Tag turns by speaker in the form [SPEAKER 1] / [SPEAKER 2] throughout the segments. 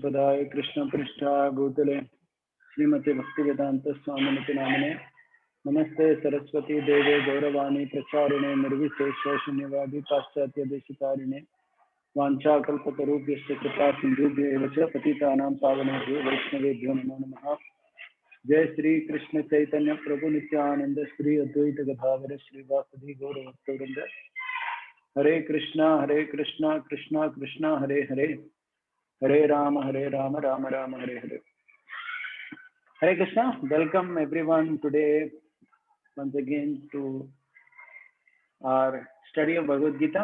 [SPEAKER 1] श्रीपदाय कृष्ण पृष्ठाय भूतले श्रीमते भक्तिवेदांत स्वामिनिति नामिने नमस्ते सरस्वती देवे गौरवाणी प्रचारिणे निर्विशेष शून्यवादी पाश्चात्य देशिकारिणे वाञ्छाकल्पतरुभ्यश्च कृपा सिन्धुभ्यो एव च पतितानां पावनेभ्यो वैष्णवेभ्यो नमो नमः। जय श्री कृष्ण चैतन्य प्रभु नित्यानंद श्री अद्वैत गदाधर श्रीवासदि गौरभक्तवृंद। हरे कृष्णा कृष्णा कृष्णा हरे हरे, हरे Ram Ram Ram Hare Hare. Hare Krishna, welcome everyone today once again to our study of Bhagavad Gita.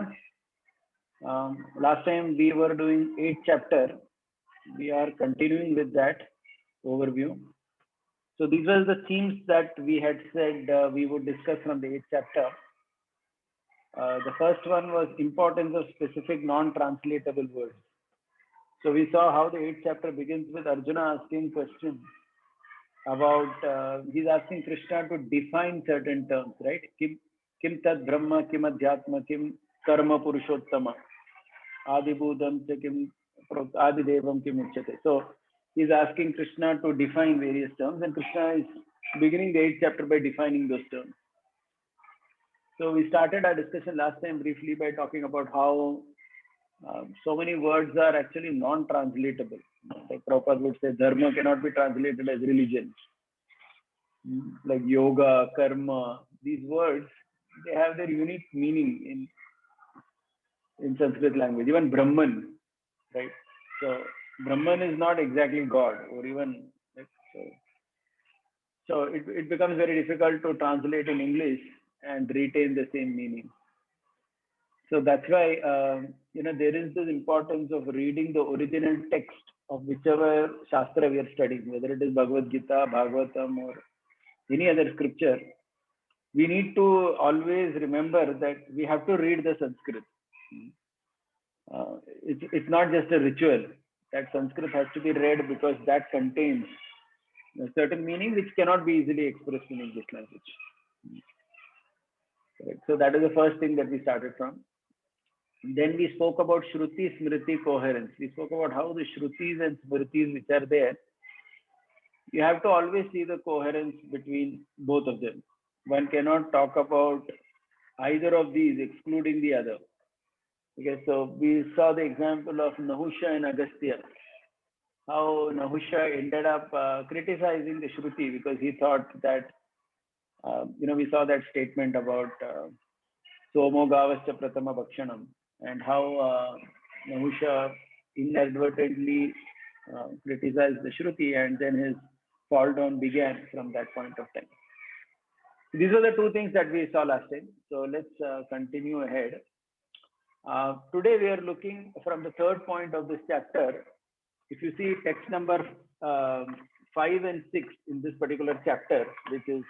[SPEAKER 1] Last time we were doing 8th chapter. We are continuing with that overview. So these were the themes that we had said we would discuss from the 8th chapter. The first one was importance of specific non-translatable words. So we saw how the 8th chapter begins with Arjuna asking questions about, he's asking Krishna to define certain terms, right? Kim tad brahma, kim adhyatma, kim karma purushottama, adibudam cha kim adidevam kim uchyate. So he's asking Krishna to define various terms, and Krishna is beginning the 8th chapter by defining those terms. So we started our discussion last time briefly by talking about how so many words are actually non-translatable. Like Prabhupada would say, dharma cannot be translated as religion. Like yoga, karma, these words, they have their unique meaning in Sanskrit language. Even Brahman, right? So Brahman is not exactly God, or even like, so it becomes very difficult to translate in English and retain the same meaning. So that's why there is this importance of reading the original text of whichever shastra we are studying, whether it is Bhagavad Gita, Bhagavatam, or any other scripture. We need to always remember that we have to read the Sanskrit. It's not just a ritual. That Sanskrit has to be read because that contains a certain meaning which cannot be easily expressed in English language. Right. So that is the first thing that we started from. Then we spoke about Shruti Smriti coherence. We spoke about how the Shrutis and Smritis which are there, you have to always see the coherence between both of them. One cannot talk about either of these excluding the other. Okay, so we saw the example of Nahusha and Agastya. How Nahusha ended up criticizing the Shruti because he thought that, we saw that statement about Somo Gavascha Pratama Bhakshanam, and how Nahusha inadvertently criticized the Shruti, and then his fall down began from that point of time. These are the two things that we saw last time. So let's continue ahead. Today we are looking from the third point of this chapter. If you see text number 5 and 6 in this particular chapter, which is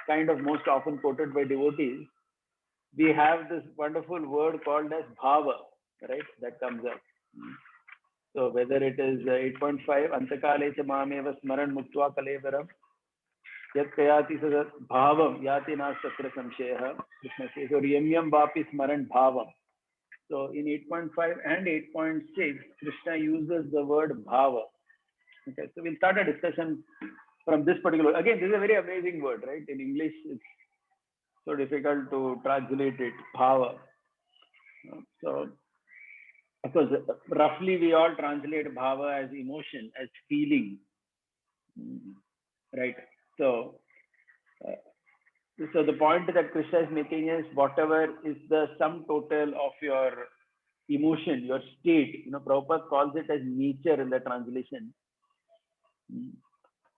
[SPEAKER 1] kind of most often quoted by devotees, we have this wonderful word called as bhava, right? That comes up. So whether it is 8.5, Antakale cha mameva smaran muktva kalevaram, yat kayati sadat bhavam yati nastatra samsheha. Krishna says, or yam vapi smaran bhavam. So in 8.5 and 8.6, Krishna uses the word bhava. Okay, so we'll start a discussion from this particular. Again, this is a very amazing word, right? In English, it's so difficult to translate it, bhava. So, of course, roughly we all translate bhava as emotion, as feeling, right? So the point that Krishna is making is whatever is the sum total of your emotion, your state. Prabhupada calls it as nature in the translation.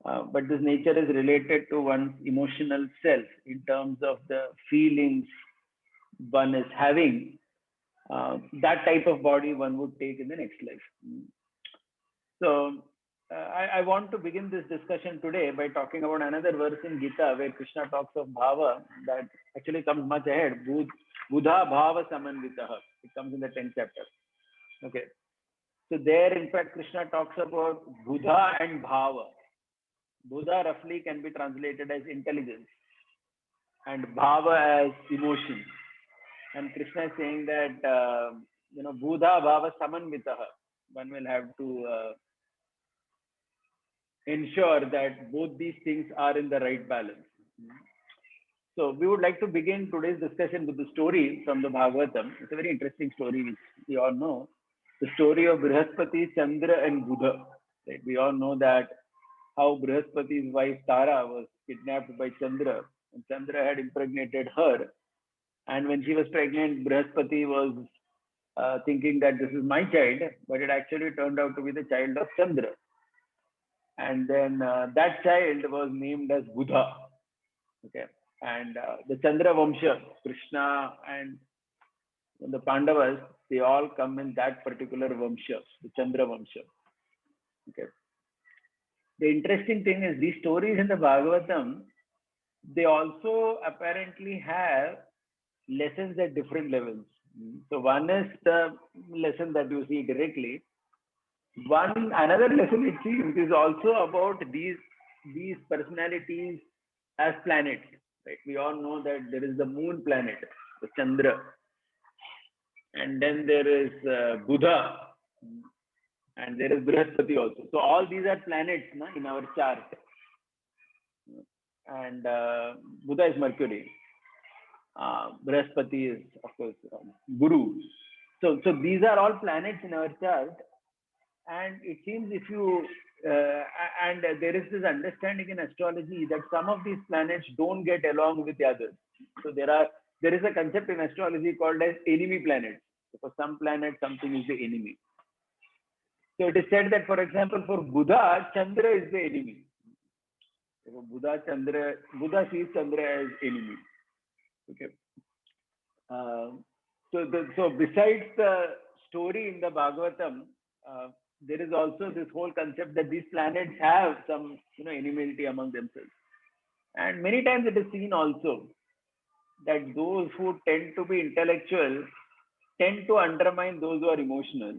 [SPEAKER 1] But this nature is related to one's emotional self in terms of the feelings one is having. That type of body one would take in the next life. So I want to begin this discussion today by talking about another verse in Gita where Krishna talks of bhava that actually comes much ahead. Buddha bhava samanvitaha. It comes in the 10th chapter. Okay. So there, in fact, Krishna talks about Buddha and bhava. Buddha roughly can be translated as intelligence and bhava as emotion. And Krishna is saying that, Buddha bhava samanvitaha. One will have to ensure that both these things are in the right balance. So we would like to begin today's discussion with the story from the Bhagavatam. It's a very interesting story which we all know. The story of Brihaspati, Chandra and Buddha. Right? We all know that how Brihaspati's wife Tara was kidnapped by Chandra, and Chandra had impregnated her. And when she was pregnant, Brihaspati was thinking that this is my child, but it actually turned out to be the child of Chandra. And then that child was named as Buddha. Okay, and the Chandra Vamsha, Krsna and the Pandavas, they all come in that particular Vamsha, the Chandra Vamsha. Okay. The interesting thing is these stories in the Bhagavatam, they also apparently have lessons at different levels. So one is the lesson that you see directly. Another lesson it seems is also about these personalities as planets. Right? We all know that there is the moon planet, the Chandra, and then there is Buddha, and there is Brihaspati also. So all these are planets in our chart. And Buddha is Mercury. Brihaspati is, of course, Guru. So these are all planets in our chart. And it seems if you, and there is this understanding in astrology that some of these planets don't get along with the others. So there is a concept in astrology called as enemy planets. So for some planet, something is the enemy. So it is said that, for example, for Buddha, Chandra is the enemy. So Buddha sees Chandra as enemy. Okay. So besides the story in the Bhagavatam, there is also this whole concept that these planets have some enmity among themselves. And many times it is seen also that those who tend to be intellectual tend to undermine those who are emotional.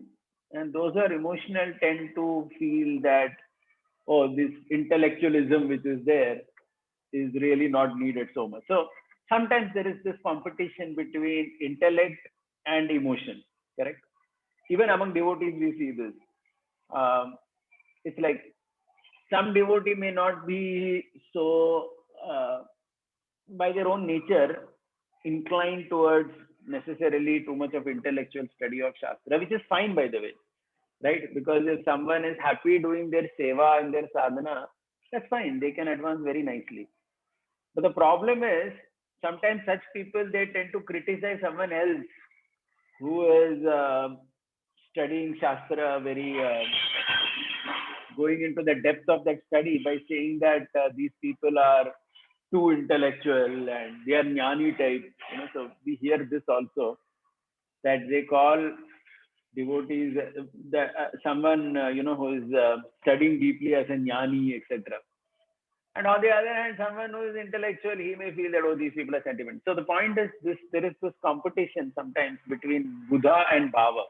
[SPEAKER 1] And those who are emotional tend to feel that, oh, this intellectualism which is there is really not needed so much. So sometimes there is this competition between intellect and emotion, correct? Even among devotees, we see this. It's like some devotee may not be so, by their own nature, inclined towards necessarily too much of intellectual study of Shastra, which is fine, by the way, right? Because if someone is happy doing their seva and their sadhana, that's fine. They can advance very nicely. But the problem is, sometimes such people, they tend to criticize someone else who is studying Shastra very, going into the depth of that study by saying that these people are too intellectual and they are jnani type. So we hear this also, that they call devotees, someone who is studying deeply as a jnani, etc. And on the other hand, someone who is intellectual, he may feel that, oh, these people are sentimental. So the point is this: there is this competition sometimes between Buddha and Bhava.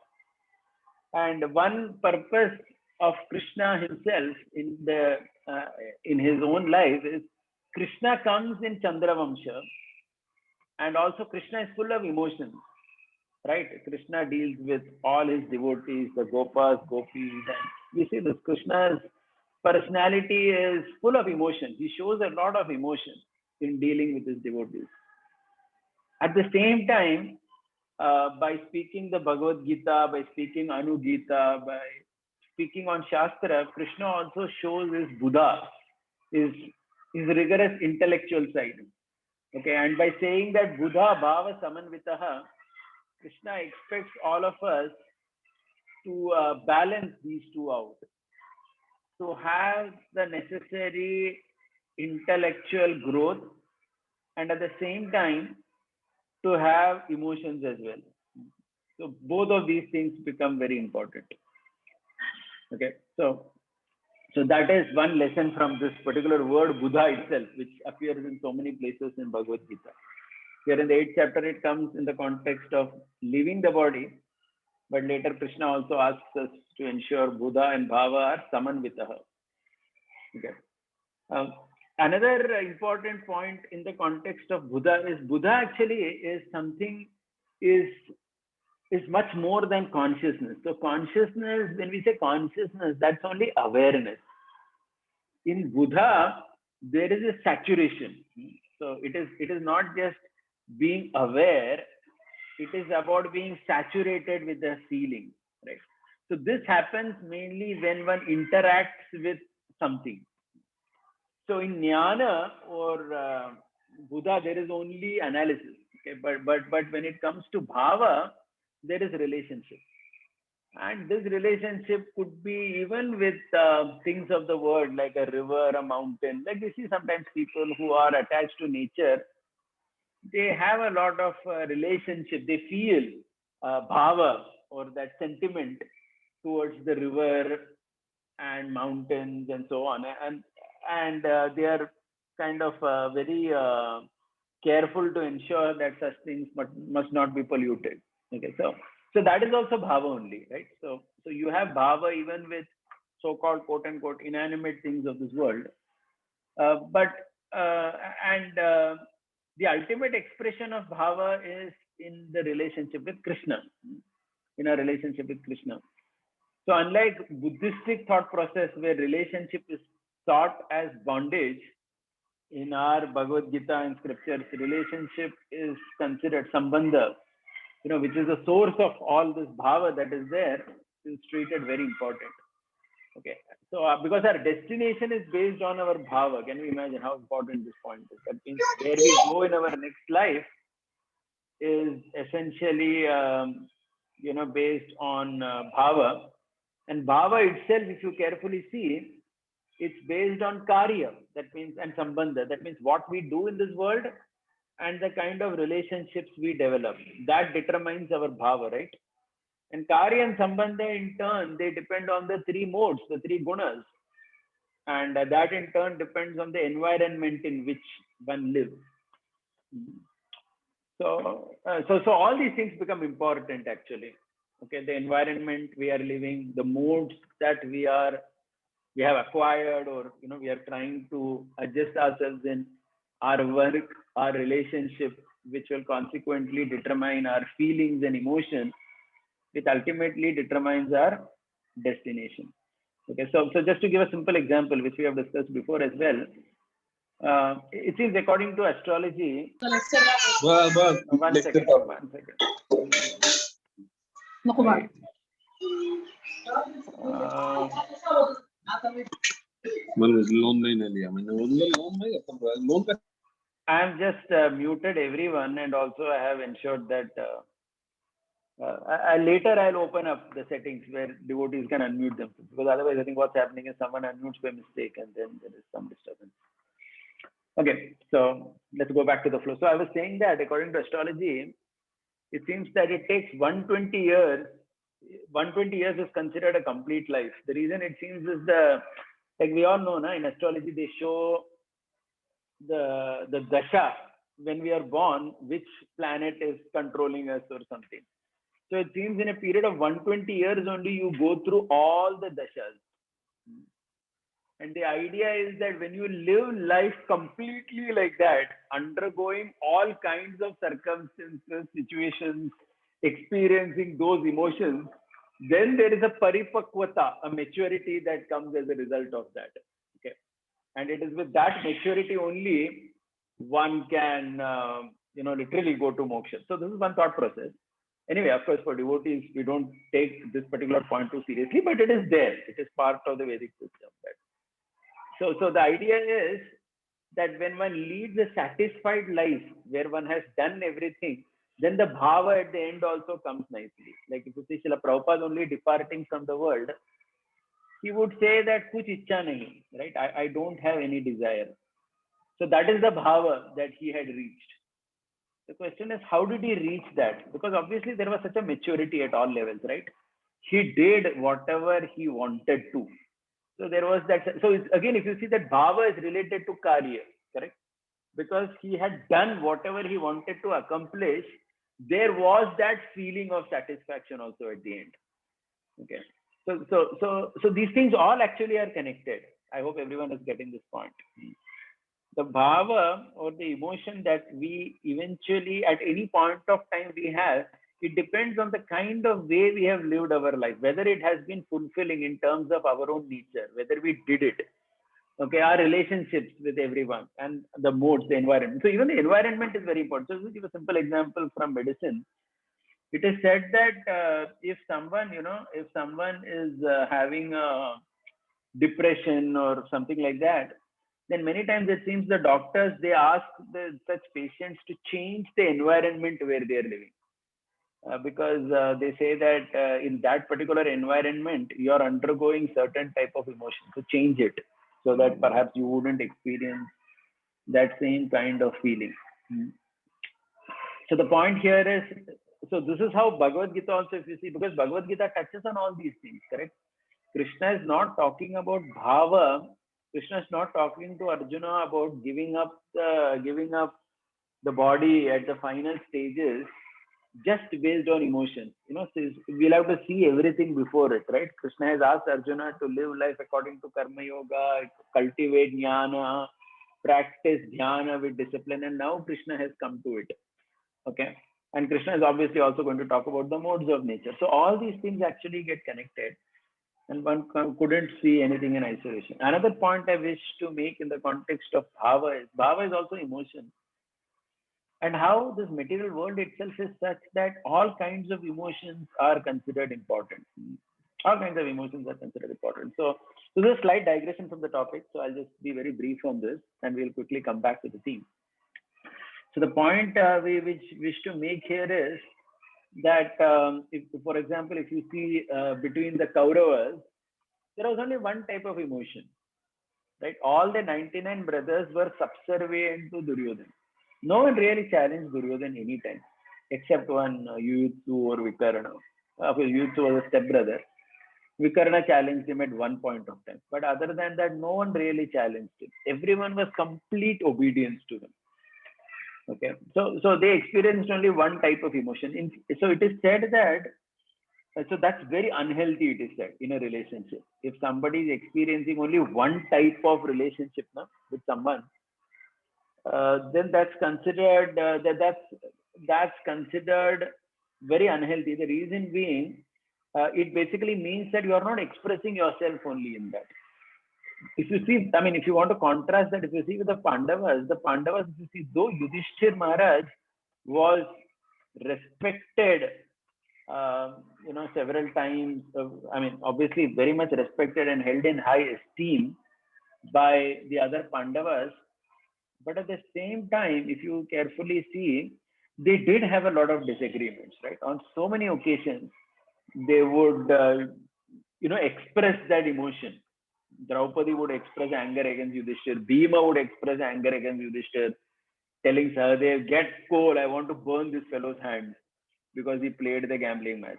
[SPEAKER 1] And one purpose of Krishna himself in his own life is Krishna comes in Chandra Vamsha, and also Krishna is full of emotions, right? Krishna deals with all his devotees, the Gopas, Gopis, and we see this. Krishna's personality is full of emotion. He shows a lot of emotion in dealing with his devotees. At the same time, by speaking the Bhagavad Gita, by speaking Anu Gita, by speaking on Shastra, Krishna also shows his Buddha, his rigorous intellectual side. Okay, and by saying that Buddha Bhava Samanvitaha, Krishna expects all of us to balance these two out, to have the necessary intellectual growth, and at the same time to have emotions as well. So both of these things become very important. Okay, so that is one lesson from this particular word Buddha itself, which appears in so many places in Bhagavad Gita. Here in the 8th chapter, it comes in the context of leaving the body, but later Krishna also asks us to ensure Buddha and Bhava are Samanvitaha. Okay. Another important point in the context of Buddha is Buddha actually is something is much more than consciousness. So consciousness, when we say consciousness, that's only awareness. In Buddha, there is a saturation. So it is not just being aware, it is about being saturated with the feeling, right? So this happens mainly when one interacts with something. So in Jnana or Buddha, there is only analysis. Okay, but when it comes to bhava, there is relationship, and this relationship could be even with things of the world like a river, a mountain. Like you see, sometimes people who are attached to nature, they have a lot of relationship. They feel bhava or that sentiment towards the river and mountains and so on, and they are kind of very careful to ensure that such things must not be polluted. Okay, so that is also bhava only, right? So you have bhava even with so-called quote unquote inanimate things of this world, but and the ultimate expression of bhava is in the relationship with Krishna, in a relationship with Krishna. So unlike Buddhistic thought process where relationship is taught as bondage, in our Bhagavad Gita and scriptures, relationship is considered sambandha, which is the source of all this bhava that is there, is treated very important. Okay, so because our destination is based on our bhava, can you imagine how important this point is? That means where we go in our next life is essentially, based on bhava. And bhava itself, if you carefully see, it's based on karya, that means, and sambandha, that means what we do in this world and the kind of relationships we develop. That determines our bhava, right? And karya and sambandha in turn, they depend on the three modes, the three gunas. And that in turn depends on the environment in which one lives. So all these things become important actually. Okay, the environment we are living, the modes that we have acquired, or we are trying to adjust ourselves in our work, our relationship, which will consequently determine our feelings and emotions, which ultimately determines our destination. Okay, so just to give a simple example, which we have discussed before as well, it seems according to astrology. One second. Right. I have just muted everyone, and also I have ensured that later I'll open up the settings where devotees can unmute themselves, because otherwise I think what's happening is someone unmutes by mistake and then there is some disturbance. Okay, so let's go back to the flow. So I was saying that according to astrology, it seems that it takes 120 years. 120 years is considered a complete life. The reason it seems is like we all know, in astrology they show the dasha when we are born, which planet is controlling us or something. So it seems in a period of 120 years only you go through all the dashas. And the idea is that when you live life completely like that, undergoing all kinds of circumstances, situations, experiencing those emotions, then there is a paripakwata, a maturity that comes as a result of that. Okay, and it is with that maturity only one can, literally go to moksha. So this is one thought process. Anyway, of course, for devotees, we don't take this particular point too seriously, but it is there. It is part of the Vedic system. So the idea is that when one leads a satisfied life where one has done everything, then the bhava at the end also comes nicely. Like if you see Srila Prabhupada only departing from the world, he would say that kuch ichha nahi, right? I don't have any desire. So that is the bhava that he had reached. The question is, how did he reach that? Because obviously there was such a maturity at all levels, right? He did whatever he wanted to. So there was that. So again, if you see that bhava is related to karya, correct? Because he had done whatever he wanted to accomplish, there was that feeling of satisfaction also at the end. Okay. So these things all actually are connected. I hope everyone is getting this point. The bhava or the emotion that we eventually at any point of time we have, it depends on the kind of way we have lived our life, whether it has been fulfilling in terms of our own nature, whether we did it. Okay, our relationships with everyone and the moods, the environment. So even the environment is very important. So to give a simple example from medicine, it is said that if someone, if someone is having a depression or something like that, then many times it seems the doctors, they ask such patients to change the environment where they are living. Because they say that in that particular environment, you are undergoing certain type of emotion. So change it so that perhaps you wouldn't experience that same kind of feeling. So the point here is, so this is how Bhagavad Gita also, if you see, because Bhagavad Gita touches on all these things, correct? Krishna is not talking about bhava. Krishna is not talking to Arjuna about giving up the body at the final stages just based on emotion. So we'll have to see everything before it, right? Krishna has asked Arjuna to live life according to karma yoga, cultivate jnana, practice dhyana with discipline, and now Krishna has come to it. Okay. And Krishna is obviously also going to talk about the modes of nature. So all these things actually get connected, and one couldn't see anything in isolation. Another point I wish to make in the context of bhava is also emotion, and how this material world itself is such that all kinds of emotions are considered important. All kinds of emotions are considered important. So this is a slight digression from the topic. So I'll just be very brief on this, and we'll quickly come back to the theme. So the point we wish to make here is that, if, for example, if you see between the Kauravas, there was only one type of emotion, right? All the 99 brothers were subservient to Duryodhana. No one really challenged Duryodhana anytime, except one Yuyutsu or Vikarna. Yuyutsu was a stepbrother. Vikarna challenged him at one point of time. But other than that, no one really challenged him. Everyone was complete obedience to him. Okay. So they experienced only one type of emotion. So it is said that, so that's very unhealthy, it is said, in a relationship. If somebody is experiencing only one type of relationship with someone, then that's considered that's considered very unhealthy. The reason being, it basically means that you are not expressing yourself only in that. If you see, I mean, if you want to contrast that, if you see with the Pandavas, if you see, though Yudhishthir Maharaj was respected, several times, I mean, obviously very much respected and held in high esteem by the other Pandavas. But at the same time, if you carefully see, they did have a lot of disagreements, right? On so many occasions, they would, express that emotion. Draupadi would express anger against Yudhishthir. Bhima would express anger against Yudhishthir, telling Sahadev, get coal, I want to burn this fellow's hands because he played the gambling match.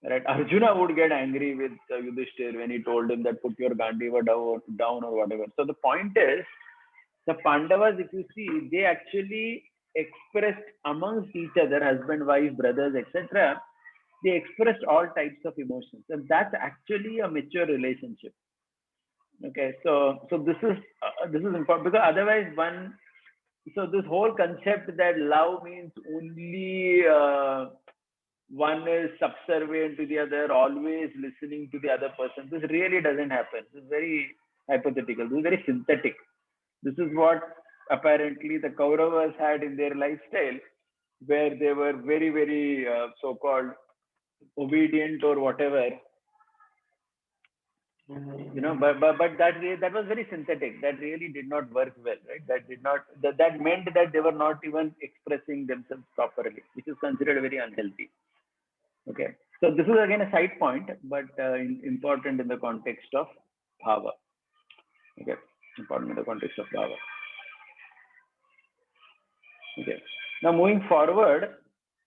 [SPEAKER 1] Right? Arjuna would get angry with Yudhishthir when he told him that put your Gandiva down or whatever. So the point is, the Pandavas, if you see, they actually expressed amongst each other, husband, wife, brothers, etc. They expressed all types of emotions, and that's actually a mature relationship. Okay, so this is important, because otherwise so this whole concept that love means only one is subservient to the other, always listening to the other person. This really doesn't happen. This is very hypothetical. This is very synthetic. This is what apparently the Kauravas had in their lifestyle, where they were very, very so-called obedient or whatever. But that was very synthetic. That really did not work well, right? That meant that they were not even expressing themselves properly, which is considered very unhealthy. Okay, so this is again a side point, but important in the context of bhava. Okay, important in the context of bhava. Okay, now moving forward,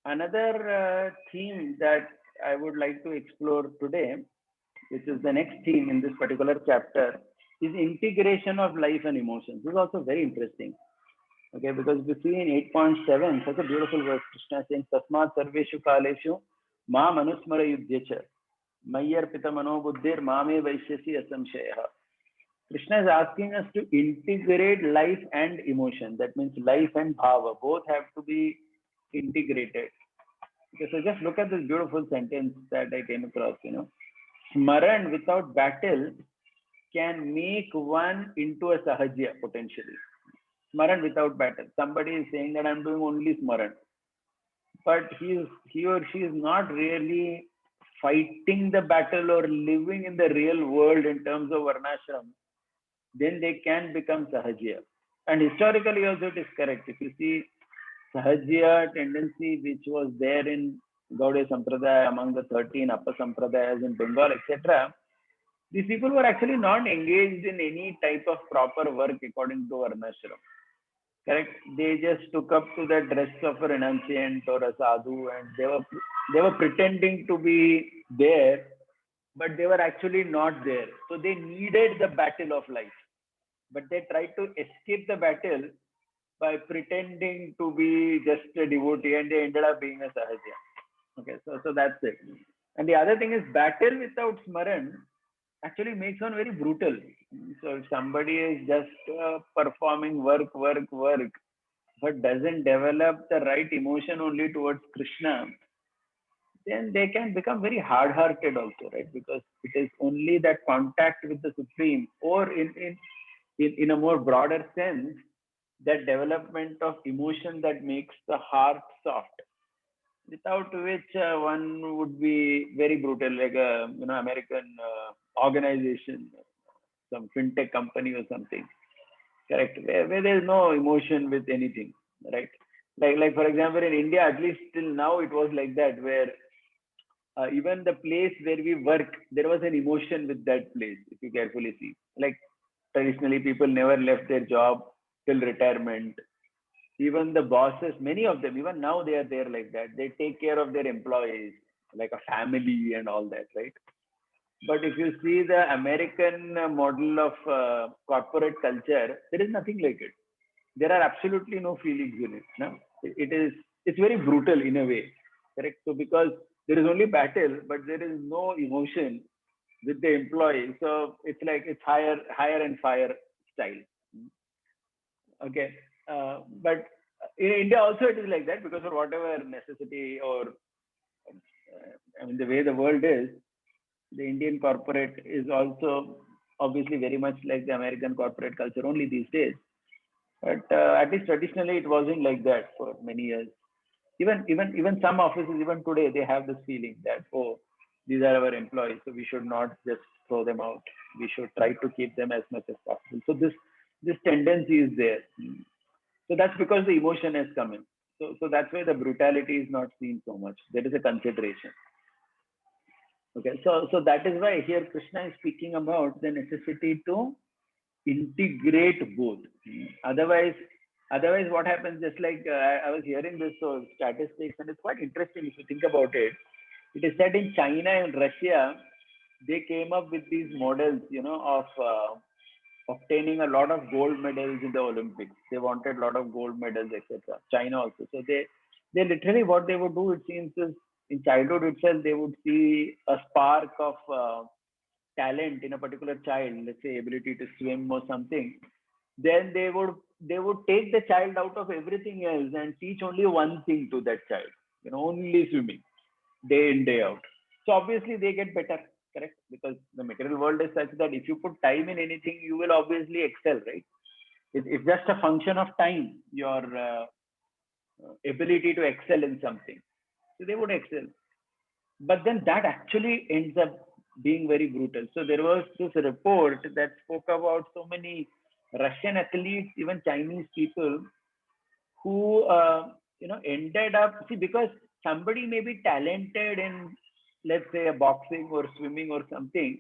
[SPEAKER 1] another theme that I would like to explore today, which is the next theme in this particular chapter, is integration of life and emotions. This is also very interesting. Okay, because we see in 8.7, such a beautiful verse, Krishna saying, Tasmat sarveshu kaleshu ma manusmara yudhyacha mayyar pita mano buddhir mame vaishyasi asamshaya. Krishna is asking us to integrate life and emotion. That means life and bhava. Both have to be integrated. Okay, so just look at this beautiful sentence that I came across, Smaran without battle can make one into a sahajya potentially. Smaran without battle. Somebody is saying that I'm doing only smaran, but he or she is not really fighting the battle or living in the real world in terms of varnashram. Then they can become sahajya. And historically also it is correct. If you see sahajya tendency which was there in Gaudiya Sampradaya among the 13 upper Sampradayas in Bengal, etc., these people were actually not engaged in any type of proper work according to Varnashram. Correct? They just took up to the dress of a renunciant or a sadhu, and they were pretending to be there, but they were actually not there. So they needed the battle of life, but they tried to escape the battle by pretending to be just a devotee, and they ended up being a sahajya. Okay, so that's it. And the other thing is battle without smaran actually makes one very brutal. So if somebody is just performing work, but doesn't develop the right emotion only towards Krishna, then they can become very hard-hearted also, right? Because it is only that contact with the Supreme, or in a more broader sense, that development of emotion that makes the heart soft, without which one would be very brutal, like a American organization, some fintech company or something, correct? Where there is no emotion with anything, right? Like for example, in India, at least till now, it was like that, where even the place where we work, there was an emotion with that place. If you carefully see, like traditionally, people never left their job till retirement. Even the bosses, many of them, even now they are there like that. They take care of their employees like a family and all that, right? But if you see the American model of corporate culture, there is nothing like it. There are absolutely no feelings in it. No? It's very brutal in a way, correct? So because there is only battle, but there is no emotion with the employee. So it's like it's hire and fire style. Okay, but in India also it is like that, because for whatever necessity or I mean the way the world is, the Indian corporate is also obviously very much like the American corporate culture only these days. But at least traditionally it wasn't like that for many years. Even some offices, even today, they have this feeling that, oh, these are our employees, so we should not just throw them out. We should try to keep them as much as possible. So this tendency is there. So that's because the emotion has come in. So that's why the brutality is not seen so much. There is a consideration. Okay, so that is why here Krishna is speaking about the necessity to integrate both. Otherwise, what happens? Just like I was hearing this statistics, and it's quite interesting if you think about it. It is said in China and Russia, they came up with these models, of obtaining a lot of gold medals in the Olympics. They wanted a lot of gold medals, etc. China also. So they literally, what they would do, it seems, is in childhood itself, they would see a spark of talent in a particular child, let's say ability to swim or something. Then they would take the child out of everything else and teach only one thing to that child, only swimming, day in, day out. So obviously they get better, correct? Because the material world is such that if you put time in anything, you will obviously excel, right? It's just a function of time, your ability to excel in something. So they would excel. But then that actually ends up being very brutal. So there was this report that spoke about so many Russian athletes, even Chinese people, who ended up, see, because somebody may be talented in, let's say, a boxing or swimming or something,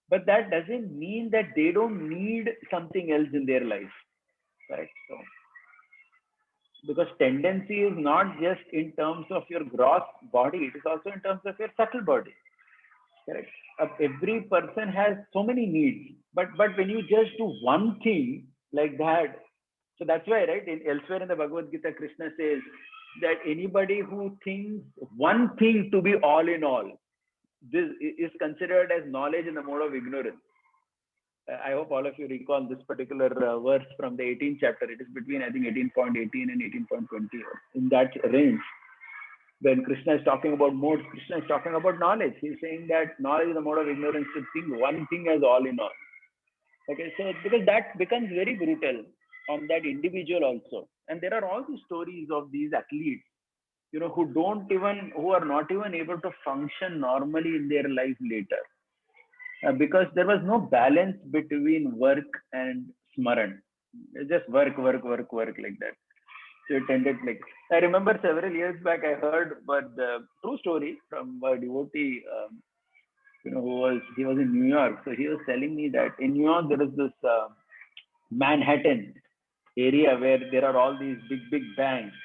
[SPEAKER 1] but that doesn't mean that they don't need something else in their life, right? So because tendency is not just in terms of your gross body, it is also in terms of your subtle body, correct? Every person has so many needs, but when you just do one thing like that, so that's why, right, elsewhere in the Bhagavad Gita, Krishna says that anybody who thinks one thing to be all in all, this is considered as knowledge in the mode of ignorance. I hope all of you recall this particular verse from the 18th chapter. It is between, I think, 18.18 and 18.20, in that range. When Krishna is talking about modes, Krishna is talking about knowledge. He's saying that knowledge is the mode of ignorance, to think one thing as all in all. Okay, so because that becomes very brutal on that individual also. And there are all these stories of these athletes, who are not even able to function normally in their life later, because there was no balance between work and smaran. Just work, work, work, work like that. So it ended like, I remember several years back I heard, but the true story from a devotee, he was in New York. So he was telling me that in New York there is this Manhattan area where there are all these big, big banks.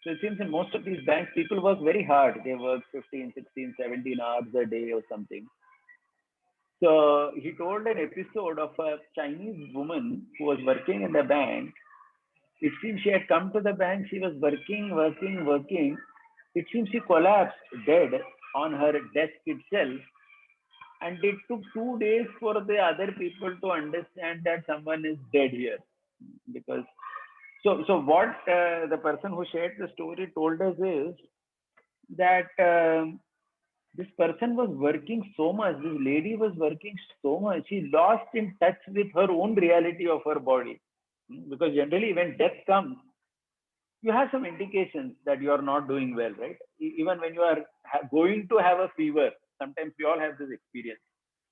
[SPEAKER 1] So it seems in most of these banks, people work very hard. They work 15, 16, 17 hours a day or something. So he told an episode of a Chinese woman who was working in the bank. It seems she had come to the bank. She was working, working, working. It seems she collapsed dead on her desk itself. And it took 2 days for the other people to understand that someone is dead here. Because so what the person who shared the story told us is that this person was working so much, this lady was working so much, she lost in touch with her own reality of her body. Because generally, when death comes, you have some indications that you are not doing well, right? Even when you are going to have a fever, sometimes we all have this experience.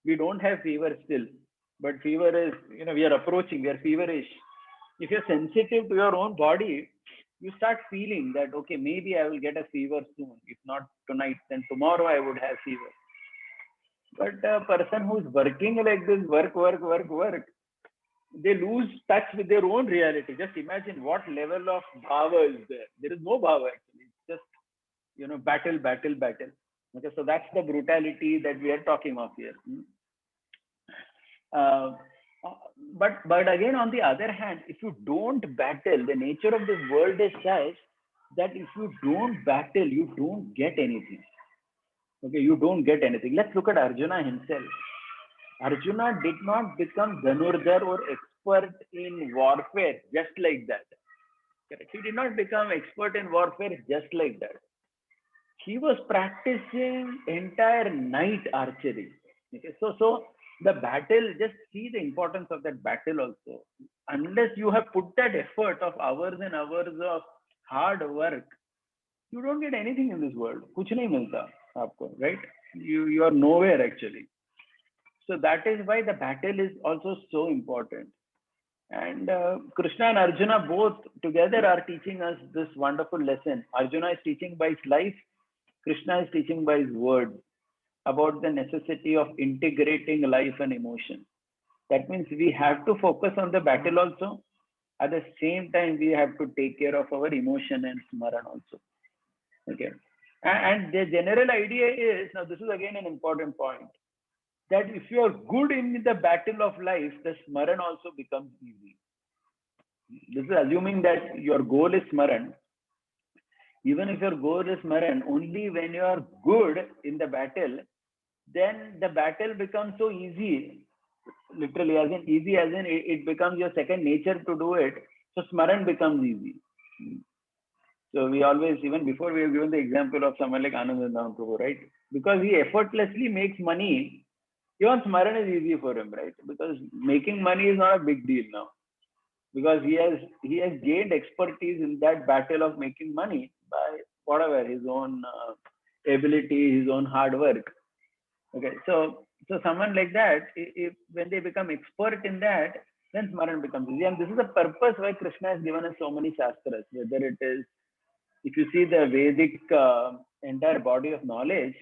[SPEAKER 1] We don't have fever still, but fever is, we are approaching, we are feverish. If you're sensitive to your own body, you start feeling that, okay, maybe I will get a fever soon. If not tonight, then tomorrow I would have fever. But a person who's working like this, work, work, work, work, they lose touch with their own reality. Just imagine what level of bhava is there. There is no bhava actually. It's just, battle, battle, battle. Okay, so that's the brutality that we are talking of here. Uh, uh, but again, on the other hand, if you don't battle, the nature of this world is such that if you don't battle, you don't get anything. Okay, you don't get anything. Let's look at Arjuna himself. Arjuna did not become Dhanurdhar or expert in warfare just like that. Correct. He did not become expert in warfare just like that. He was practicing entire night archery. Okay, so the battle, just see the importance of that battle also. Unless you have put that effort of hours and hours of hard work, you don't get anything in this world. कुछ नहीं मिलता आपको, right? You are nowhere actually. So that is why the battle is also so important. And Krishna and Arjuna both together are teaching us this wonderful lesson. Arjuna is teaching by his life, Krishna is teaching by his words about the necessity of integrating life and emotion. That means we have to focus on the battle also. At the same time, we have to take care of our emotion and smaran also. Okay. And the general idea is, now this is again an important point, that if you are good in the battle of life, the smaran also becomes easy. This is assuming that your goal is smaran. Even if your goal is smaran, only when you are good in the battle, then the battle becomes so easy, literally, as in easy, as in it becomes your second nature to do it. So smaran becomes easy. So we always, even before we have given the example of someone like Anandandan Prabhu, right? Because he effortlessly makes money, even smaran is easy for him, right? Because making money is not a big deal now. Because he has gained expertise in that battle of making money by whatever his own ability, his own hard work. Okay, so someone like that, if when they become expert in that, then smaran becomes easy. And this is the purpose why Krishna has given us so many shastras. Whether it is, if you see the Vedic entire body of knowledge,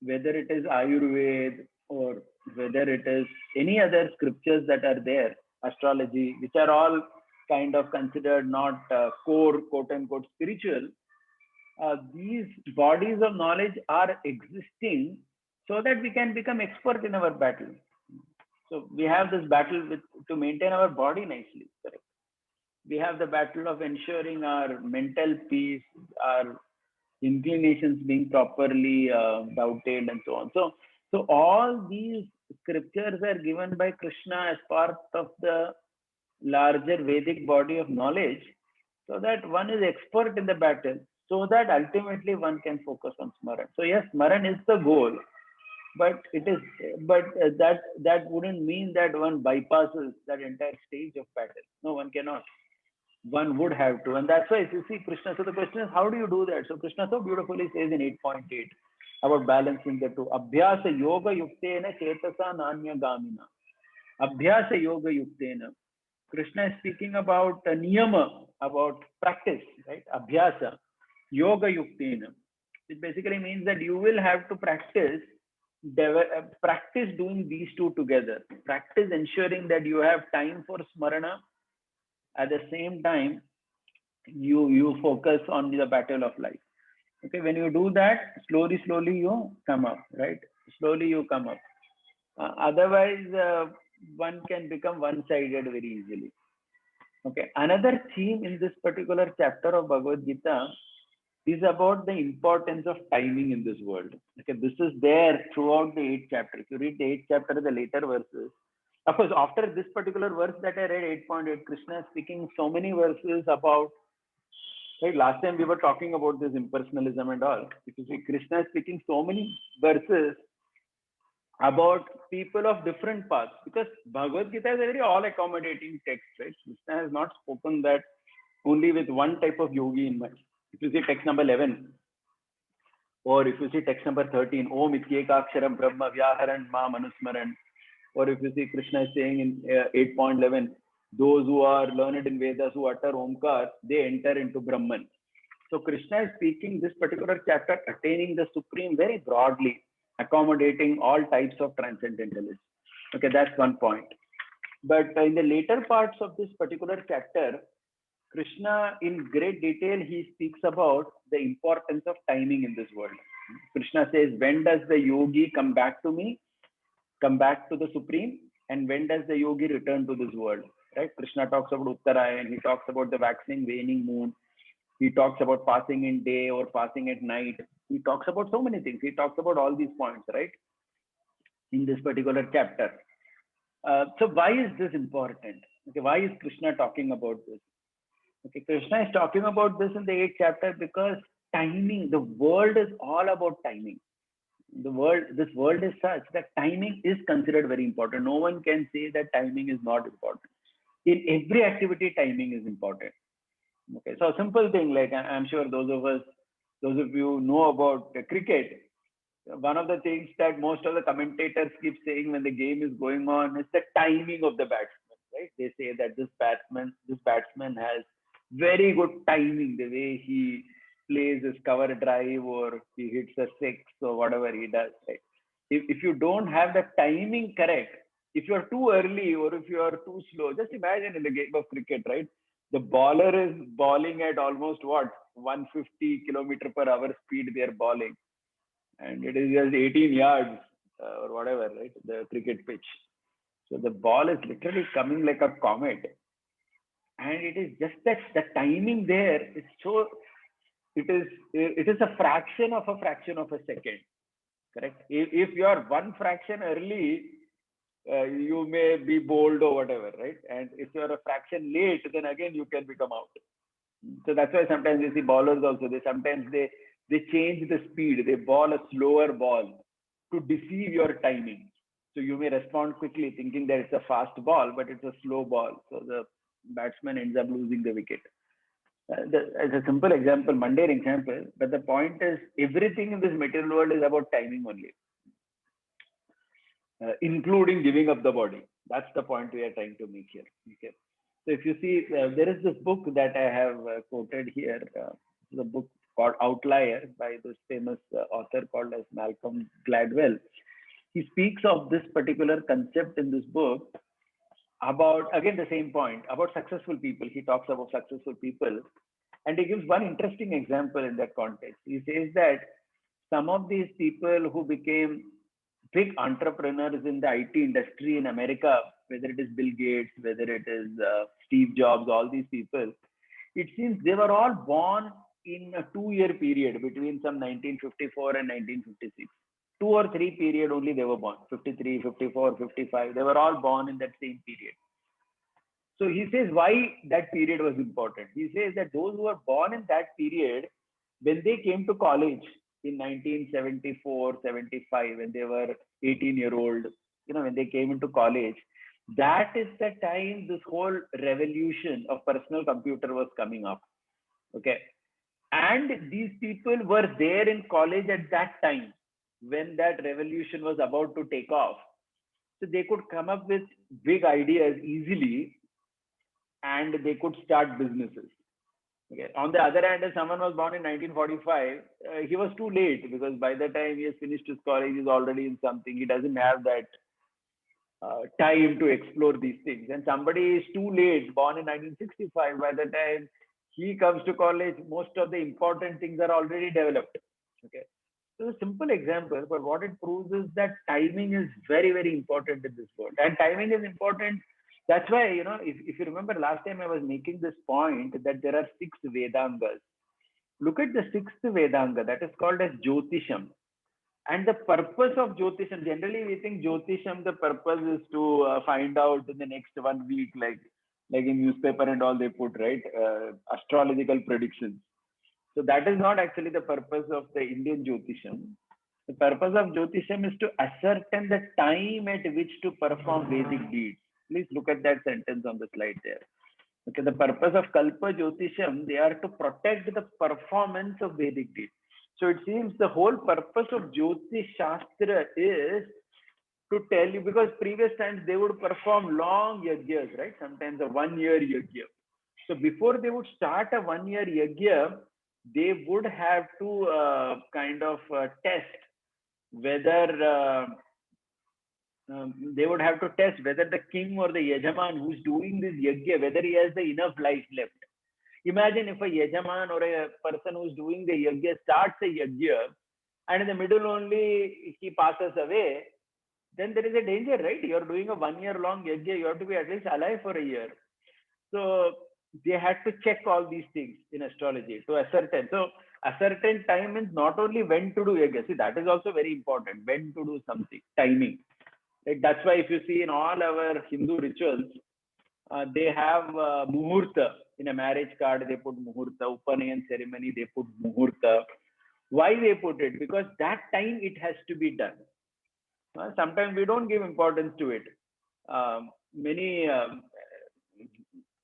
[SPEAKER 1] whether it is Ayurveda or whether it is any other scriptures that are there, astrology, which are all kind of considered not core, quote unquote, spiritual, these bodies of knowledge are existing so that we can become expert in our battle. So we have this battle to maintain our body nicely. Correct. We have the battle of ensuring our mental peace, our inclinations being properly doubted, and so on. So all these scriptures are given by Krishna as part of the larger Vedic body of knowledge, so that one is expert in the battle, so that ultimately one can focus on Smaran. So yes, Smaran is the goal, But it is, but that wouldn't mean that one bypasses that entire stage of battle. No, one cannot. One would have to, and that's why if you see Krishna. So the question is, how do you do that? So Krishna so beautifully says in 8.8 about balancing the two. Abhyasa yoga yuktena chetasa nanya gamina. Abhyasa yoga yuktena. Krishna is speaking about niyama, about practice, right? Abhyasa, yoga yuktena. It basically means that you will have to practice doing these two together. Practice ensuring that you have time for smarana. At the same time, you focus on the battle of life. Okay, when you do that, slowly you come up, right? Slowly you come up. Otherwise, one can become one-sided very easily. Okay, another theme in this particular chapter of Bhagavad Gita is about the importance of timing in this world. Okay, this is there throughout the 8th chapter. If you read the 8th chapter, the later verses, of course, after this particular verse that I read, 8.8, Krishna is speaking so many verses about, right? Last time we were talking about this impersonalism and all. If you see, Krishna is speaking so many verses about people of different paths, because Bhagavad Gita is a very all accommodating text, right? Krishna has not spoken that only with one type of yogi in mind. If you see text number 11, or if you see text number 13, Om Ityekaksharam Brahma Vyaharan Ma Manusmaran, or if you see Krishna is saying in 8.11, those who are learned in Vedas who utter Omkar, they enter into Brahman. So Krishna is speaking this particular chapter attaining the supreme very broadly, accommodating all types of transcendentalists. Okay, that's one point. But in the later parts of this particular chapter, Krishna, in great detail, he speaks about the importance of timing in this world. Krishna says, when does the yogi come back to me, come back to the Supreme, and when does the yogi return to this world? Right? Krishna talks about Uttarayan, he talks about the waxing, waning moon, he talks about passing in day or passing at night. He talks about so many things. He talks about all these points, right? In this particular chapter. So why is this important? Okay, why is Krishna talking about this? Okay, Krishna is talking about this in the 8th chapter because timing, the world is all about timing. This world is such that timing is considered very important. No one can say that timing is not important. In every activity, timing is important. Okay, so a simple thing, like I'm sure those of you know about cricket. One of the things that most of the commentators keep saying when the game is going on is the timing of the batsman, right? They say that this batsman has very good timing, the way he plays his cover drive or he hits a six or whatever he does, right? If you don't have the timing correct, if you're too early or if you are too slow, just imagine in the game of cricket, right? The bowler is bowling at almost what, 150 kilometer per hour speed they're bowling, and it is just 18 yards or whatever, right? The cricket pitch. So the ball is literally coming like a comet, and it is just that the timing there is so. It is a fraction of a second, correct? If you are one fraction early, you may be bold or whatever, right? And if you are a fraction late, then again you can become out. So that's why sometimes you see bowlers also. They change the speed. They ball a slower ball to deceive your timing. So you may respond quickly, thinking that it's a fast ball, but it's a slow ball. So the batsman ends up losing the wicket. As a simple example, mundane example, but the point is everything in this material world is about timing only, including giving up the body. That's the point we are trying to make here. Okay. So if you see, there is this book that I have quoted here, the book called Outlier by this famous author called as Malcolm Gladwell. He speaks of this particular concept in this book about, again, the same point about successful people. He talks about successful people, and he gives one interesting example in that context. He says that some of these people who became big entrepreneurs in the IT industry in America, whether it is Bill Gates, whether it is Steve Jobs, all these people, it seems they were all born in a 2-year period between some 1954 and 1956. 2 or 3 period only they were born, 53, 54, 55. They were all born in that same period. So he says why that period was important. He says that those who were born in that period, when they came to college,
[SPEAKER 2] in 1974, 75, when they were 18-year-old, when they came into college, that is the time this whole revolution of personal computer was coming up. Okay. And these people were there in college at that time when that revolution was about to take off. So they could come up with big ideas easily and they could start businesses. Okay. On the other hand, if someone was born in 1945, he was too late because by the time he has finished his college, he's already in something. He doesn't have that time to explore these things. And somebody is too late, born in 1965, by the time he comes to college, most of the important things are already developed. Okay. So a simple example, but what it proves is that timing is very, very important in this world. And timing is important. That's why, if you remember last time I was making this point that there are 6 Vedangas. Look at the 6th Vedanga, that is called as Jyotisham. And the purpose of Jyotisham, generally we think Jyotisham, the purpose is to find out in the next 1 week, like in newspaper and all they put, right? Astrological predictions. So that is not actually the purpose of the Indian Jyotisham. The purpose of Jyotisham is to ascertain the time at which to perform Vedic deeds. Please look at that sentence on the slide there. Okay, the purpose of Kalpa Jyotisham, they are to protect the performance of Vedic deeds. So it seems the whole purpose of Jyotish Shastra is to tell you, because previous times they would perform long yagyas, right? Sometimes a 1 year yagya. So before they would start a 1 year yagya, they would have to kind of test whether they would have to test whether the king or the yajaman who's doing this yagya, whether he has the enough life left. Imagine if a yajaman or a person who's doing the yagya starts a yagya and in the middle only he passes away, then there is a danger, right? You're doing a 1 year long yagya, you have to be at least alive for a year. So they had to check all these things in astrology to ascertain. So ascertain time means not only when to do yagya. See, that is also very important. When to do something, timing. Right? That's why if you see in all our Hindu rituals, they have muhurta. In a marriage card, they put muhurta. Upanayan ceremony, they put muhurta. Why they put it? Because that time it has to be done. Sometimes we don't give importance to it. Many,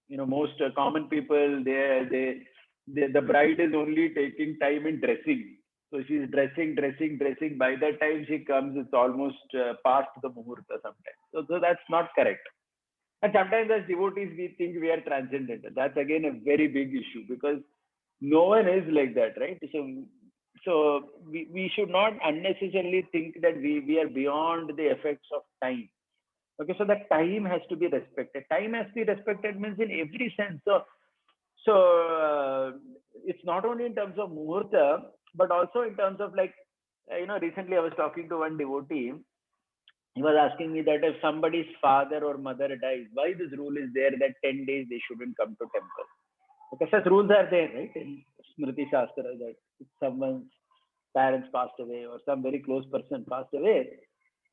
[SPEAKER 2] most common people, the bride is only taking time in dressing. So she's dressing. By the time she comes, it's almost past the muhurta sometimes. So that's not correct. And sometimes as devotees, we think we are transcendental. That's again a very big issue because no one is like that, right? So we should not unnecessarily think that we are beyond the effects of time. Okay, so that time has to be respected. Time has to be respected means in every sense. So it's not only in terms of muhurta, but also in terms of recently I was talking to one devotee. He was asking me that if somebody's father or mother dies, why this rule is there that 10 days they shouldn't come to temple? Because such rules are there, right? In Smriti Shastra, that if someone's parents passed away or some very close person passed away,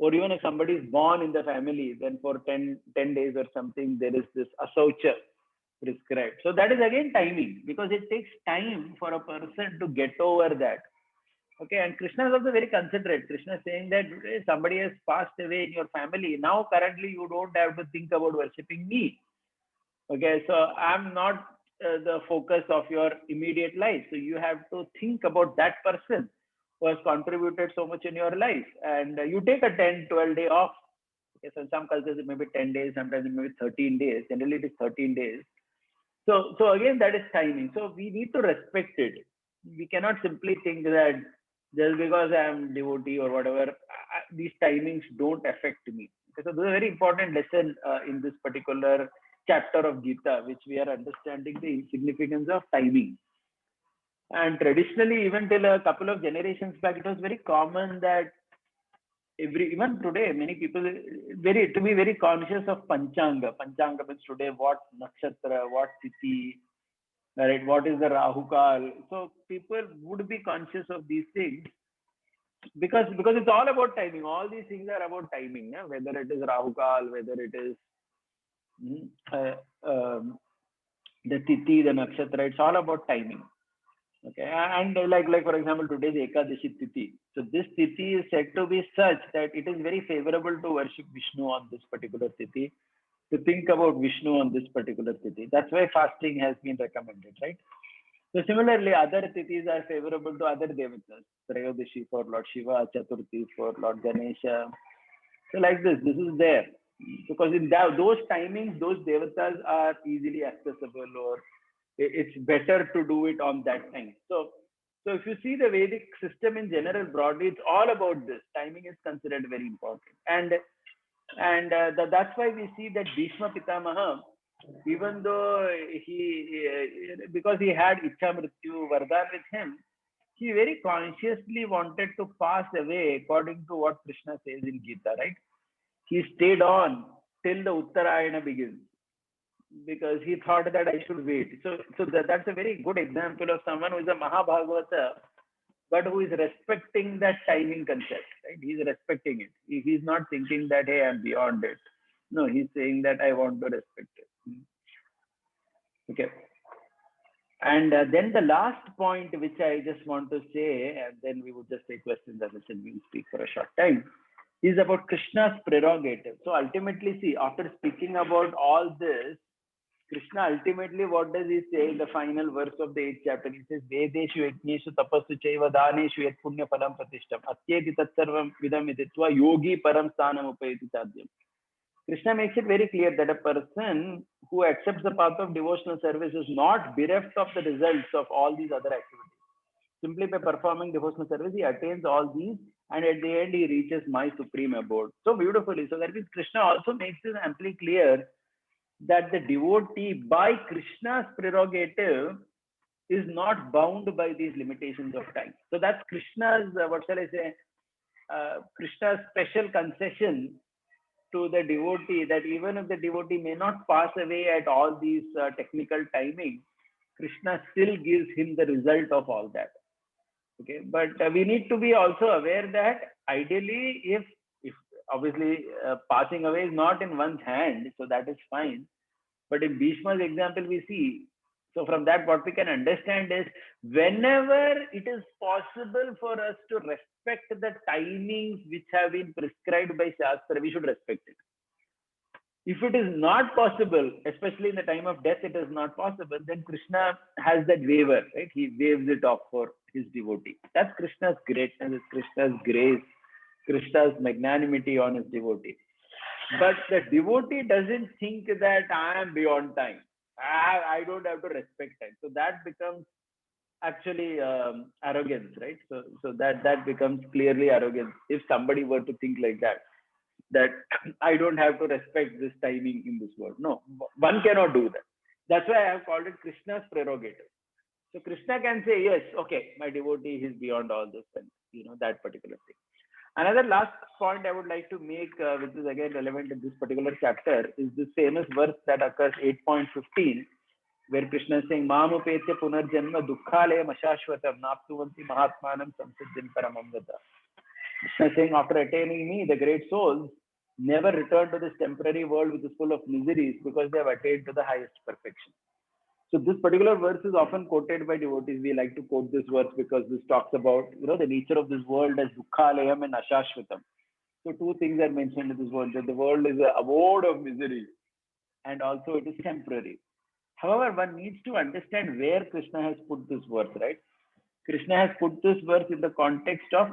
[SPEAKER 2] or even if somebody is born in the family, then for 10 days or something, there is this asaucha prescribed. So that is again timing, because it takes time for a person to get over that. Okay, and Krishna is also very considerate. Krishna is saying that somebody has passed away in your family. Now, currently, you don't have to think about worshipping me. Okay, so I'm not the focus of your immediate life. So you have to think about that person who has contributed so much in your life. And you take a 10, 12 day off. Okay, so in some cultures, it may be 10 days, sometimes it may be 13 days. Generally, it is 13 days. So again, that is timing. So we need to respect it. We cannot simply think that just because I am devotee or whatever, these timings don't affect me. Okay, so this is a very important lesson in this particular chapter of Gita, which we are understanding the significance of timing. And traditionally, even till a couple of generations back, it was very common that even today, many people to be very conscious of Panchanga. Panchanga means today what nakshatra, what tithi, right? What is the Rahukal? So people would be conscious of these things because it's all about timing. All these things are about timing. Yeah? Whether it is Rahukal, whether it is uh, um, the Tithi, the Nakshatra, it's all about timing. Okay, and like for example, today's Ekadashi Tithi. So this Tithi is said to be such that it is very favorable to worship Vishnu on this particular Tithi, to think about Vishnu on this particular Tithi. That's why fasting has been recommended, right? So similarly, other Tithis are favorable to other devatas. Prerogative for Lord Shiva, Chaturthi for Lord Ganesha. So like this is there. Because in those timings, those devatas are easily accessible, or it's better to do it on that time. So if you see the Vedic system in general, broadly, it's all about this. Timing is considered very important. That's why we see that Bhishma Pitamaha, even though because he had Ichha Mrityu Vardhan with him, he very consciously wanted to pass away according to what Krishna says in Gita, right? He stayed on till the Uttarayana begins because he thought that I should wait. So that's a very good example of someone who is a Mahabhagavata, but who is respecting that timing concept, right? He's respecting it. He's not thinking that, hey, I'm beyond it. No, he's saying that I want to respect it. Okay. And then the last point, which I just want to say, and then we would just take questions as I said, we'll speak for a short time, is about Krishna's prerogative. So ultimately, see, after speaking about all this, Krishna ultimately, what does he say in the final verse of the 8th chapter? He says, Vedeshu yajneshu tapassu chaiva daneshu yat punya phalam pratishtam atyeti tatsarvam vidam iditva yogi param sthanam upayati sadhyam. Krishna makes it very clear that a person who accepts the path of devotional service is not bereft of the results of all these other activities. Simply by performing devotional service, he attains all these, and at the end, he reaches my supreme abode. So beautifully. So that means Krishna also makes it amply clear that the devotee, by Krishna's prerogative, is not bound by these limitations of time. So that's Krishna's, what shall I say, Krishna's special concession to the devotee, that even if the devotee may not pass away at all these technical timings, Krishna still gives him the result of all that. Okay, but we need to be also aware that ideally, if obviously passing away is not in one's hand, so that is fine. But in Bhishma's example, we see, so from that, what we can understand is whenever it is possible for us to respect the timings which have been prescribed by Shastra, we should respect it. If it is not possible, especially in the time of death, it is not possible, then Krishna has that waiver, right? He waves it off for his devotee. That's Krishna's greatness, Krishna's grace, Krishna's magnanimity on his devotee. But the devotee doesn't think that I am beyond time. I don't have to respect time. So that becomes actually arrogance, right? So that becomes clearly arrogance. If somebody were to think like that I don't have to respect this timing in this world. No, one cannot do that. That's why I have called it Krishna's prerogative. So Krishna can say, yes, okay, my devotee is beyond all this, and that particular thing. Another last point I would like to make, which is again relevant in this particular chapter, is this famous verse that occurs 8.15, where Krishna is saying, Mamupetya punarjanma dukkhalayam ashashvatam naptuvanti mahatmanam samsiddhim paramam gata. Krishna is saying, after attaining me, the great souls never return to this temporary world which is full of miseries because they have attained to the highest perfection. So this particular verse is often quoted by devotees. We like to quote this verse because this talks about, the nature of this world as dukkhalayam and ashashvatam. So two things are mentioned in this world, that the world is an abode of misery and also it is temporary. However, one needs to understand where Krishna has put this verse, right? Krishna has put this verse in the context of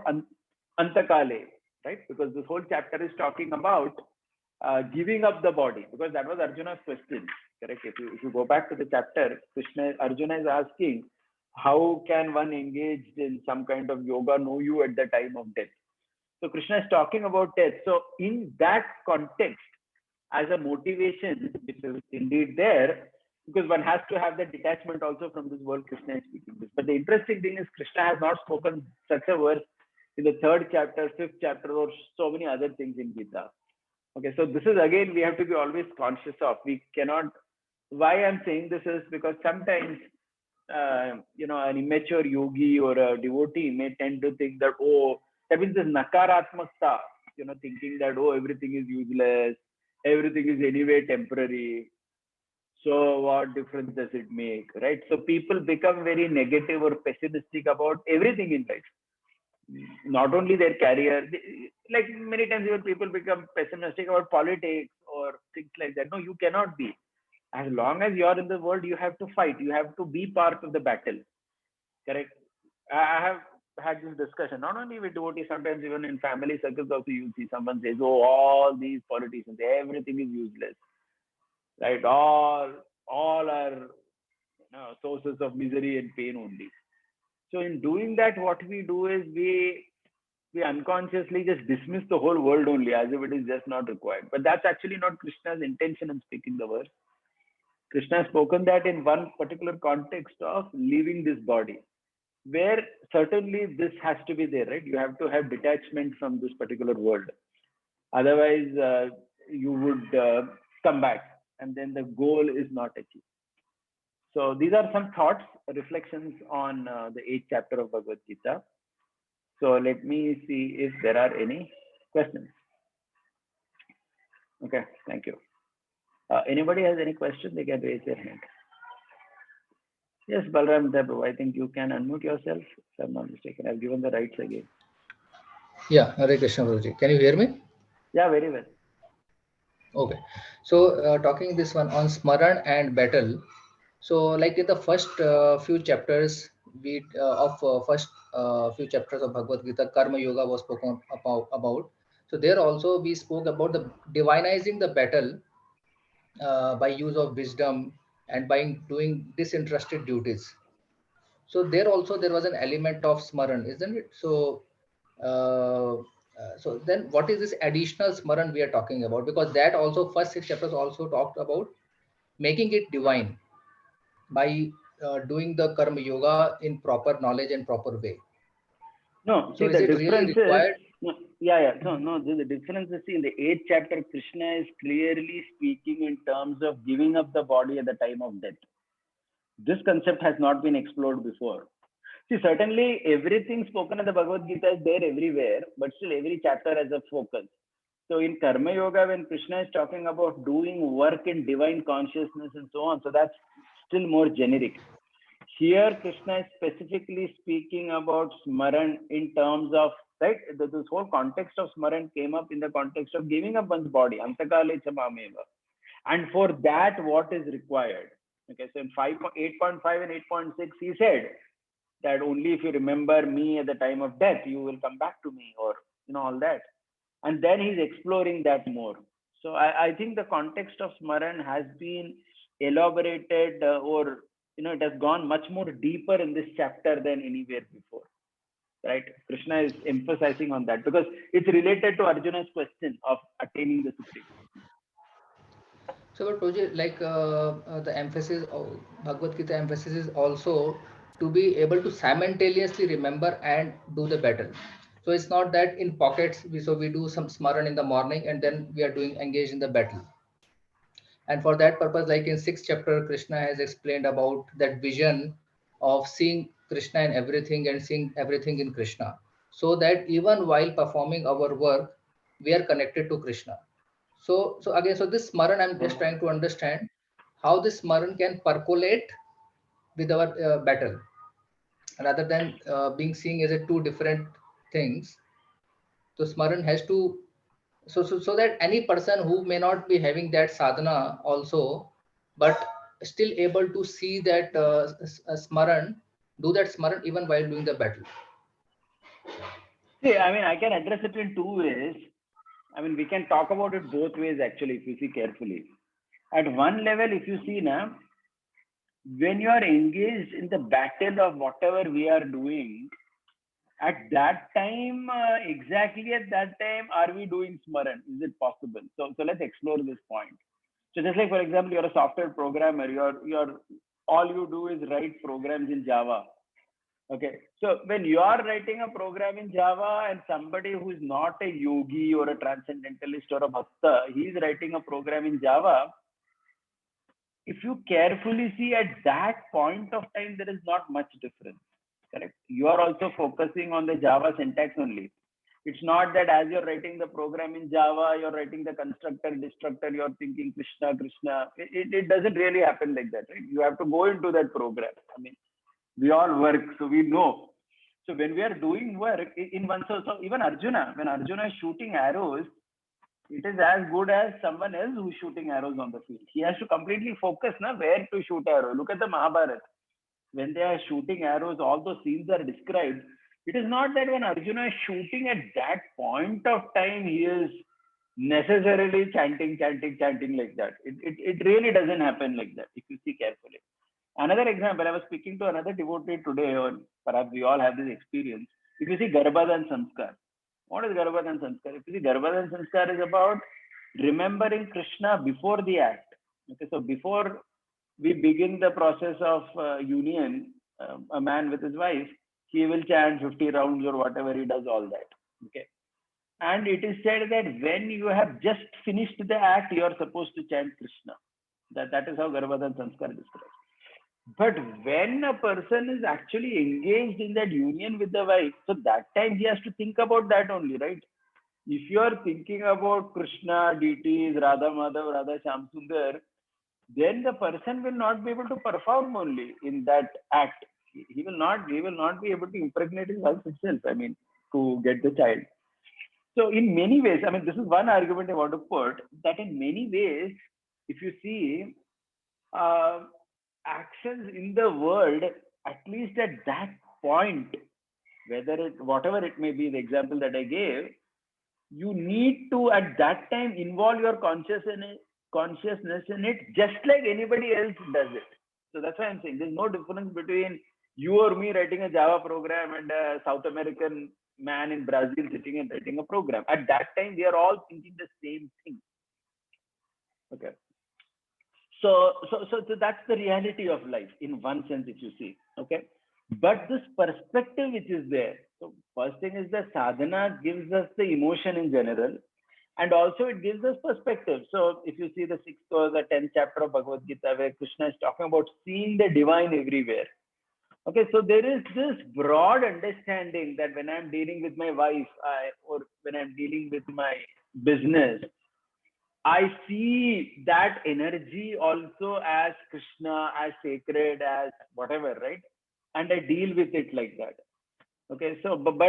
[SPEAKER 2] antakale, right? Because this whole chapter is talking about giving up the body, because that was Arjuna's question, correct? If you go back to the chapter, Arjuna is asking, how can one engage in some kind of yoga know you at the time of death? So Krishna is talking about death. So in that context, as a motivation, which is indeed there, because one has to have that detachment also from this world, Krishna is speaking this. But the interesting thing is Krishna has not spoken such a verse in the 3rd chapter, 5th chapter, or so many other things in Gita. Okay, so this is again, we have to be always conscious of. We cannot, why I'm saying this is because sometimes, an immature yogi or a devotee may tend to think that, that means this nakaratmakta, thinking that, everything is useless, everything is anyway temporary. So what difference does it make, right? So people become very negative or pessimistic about everything in life, not only their career. Like many times even people become pessimistic about politics or things like that. No, you cannot be. As long as you are in the world, you have to fight. You have to be part of the battle. Correct. I have had this discussion not only with devotees, sometimes even in family circles also you see someone says, "Oh, all these politicians, everything is useless, right? All are sources of misery and pain only." So in doing that, what we do is we unconsciously just dismiss the whole world only as if it is just not required. But that's actually not Krishna's intention in speaking the verse. Krishna has spoken that in one particular context of leaving this body, where certainly this has to be there, right? You have to have detachment from this particular world. Otherwise, you would come back, and then the goal is not achieved. So these are some thoughts, reflections on the 8th chapter of Bhagavad Gita. So let me see if there are any questions. Okay, thank you. Anybody has any question, they can raise their hand. Yes, Balram Debu, I think you can unmute yourself, if I'm not mistaken. I've given the rights again.
[SPEAKER 3] Yeah, Hare Krishna Guruji. Can you hear me?
[SPEAKER 2] Yeah, very well.
[SPEAKER 3] Okay. So talking this one on Smaran and battle. So like in the first few chapters, first few chapters of Bhagavad Gita, Karma Yoga was spoken about. So there also we spoke about the divinizing the battle by use of wisdom and by doing disinterested duties. So there also there was an element of Smaran, isn't it? So then what is this additional Smaran we are talking about? Because that also first 6 chapters also talked about making it divine by doing the karma yoga in proper knowledge and proper way.
[SPEAKER 2] No,
[SPEAKER 3] So
[SPEAKER 2] see,
[SPEAKER 3] is
[SPEAKER 2] the
[SPEAKER 3] it really
[SPEAKER 2] difference is,
[SPEAKER 3] required?
[SPEAKER 2] no, yeah, yeah, no, the difference is, see, in the 8th chapter, Krishna is clearly speaking in terms of giving up the body at the time of death. This concept has not been explored before. See, certainly everything spoken in the Bhagavad Gita is there everywhere, but still every chapter has a focus. So in Karma Yoga, when Krishna is talking about doing work in divine consciousness and so on, so that's still more generic. Here, Krishna is specifically speaking about Smaran in terms of, right? This whole context of Smaran came up in the context of giving up one's body, Antakale Chamameva. And for that, what is required? Okay, so in 8.5 and 8.6, he said that only if you remember me at the time of death, you will come back to me, or all that. And then he's exploring that more. So I think the context of Smaran has been elaborated, or it has gone much more deeper in this chapter than anywhere before, right? Krishna is emphasizing on that because it's related to Arjuna's question of attaining the Supreme.
[SPEAKER 3] So, but Prabhuji, like the emphasis of Bhagavad Gita emphasis is also to be able to simultaneously remember and do the battle. So it's not that in pockets. We do some smaran in the morning and then we are doing engaged in the battle. And for that purpose, like in 6th chapter, Krishna has explained about that vision of seeing Krishna in everything and seeing everything in Krishna. So that even while performing our work, we are connected to Krishna. So again, so this Smaran, I'm just trying to understand how this Smaran can percolate with our battle rather than being seen as a two different things. So Smaran has to so that any person who may not be having that sadhana also, but still able to see that Smaran, do that Smaran even while doing the battle.
[SPEAKER 2] See, I mean, I can address it in two ways. I mean, we can talk about it both ways actually, if you see carefully. At one level, if you see now, when you are engaged in the battle of whatever we are doing, at that time, exactly at that time, are we doing Smaran? Is it possible? So let's explore this point. So just like, for example, you're a software programmer, you're all you do is write programs in Java. Okay. So when you are writing a program in Java and somebody who is not a yogi or a transcendentalist or a bhakta, he is writing a program in Java. If you carefully see at that point of time, there is not much difference. Correct. You are also focusing on the Java syntax only. It's not that as you're writing the program in Java, you're writing the constructor, destructor, you're thinking Krishna, Krishna. It doesn't really happen like that, right? You have to go into that program. I mean, we all work, so we know. So when we are doing work in one, so even Arjuna, when Arjuna is shooting arrows, it is as good as someone else who's shooting arrows on the field. He has to completely focus now where to shoot arrow. Look at the Mahabharata. When they are shooting arrows, all those scenes are described. It is not that when Arjuna is shooting at that point of time, he is necessarily chanting like that. It really doesn't happen like that if you see carefully. Another example, I was speaking to another devotee today, or perhaps we all have this experience. If you see Garbhadan Samskar, what is Garbhadan Sanskar? If you see, Garbhadan Sanskar is about remembering Krishna before the act. Okay, so before we begin the process of union, a man with his wife, he will chant 50 rounds or whatever he does, all that. Okay. And it is said that when you have just finished the act, you are supposed to chant Krishna. That is how Garbhadan Sanskar describes. But when a person is actually engaged in that union with the wife, so that time he has to think about that only, right? If you are thinking about Krishna, deities, Radha Madhav, Radha Shamsundar, then the person will not be able to perform only in that act. He will not be able to impregnate his wife itself, I mean, to get the child. So in many ways, I mean, this is one argument I want to put, that in many ways, if you see, uh, actions in the world, at least at that point, whatever it may be, the example that I gave, you need to at that time involve your consciousness in it, just like anybody else does it. So that's why I'm saying there's no difference between you or me writing a Java program and a South American man in Brazil sitting and writing a program. At that time, we are all thinking the same thing. Okay. So that's the reality of life in one sense, if you see. Okay. But this perspective which is there. So first thing is that sadhana gives us the emotion in general, and also it gives us perspective. So if you see the 6th or the 10th chapter of Bhagavad Gita, where Krishna is talking about seeing the divine everywhere. Okay, so there is this broad understanding that when I'm dealing with my wife, or when I'm dealing with my business, I see that energy also as Krishna, as sacred, as whatever, right? And I deal with it like that. Okay, so but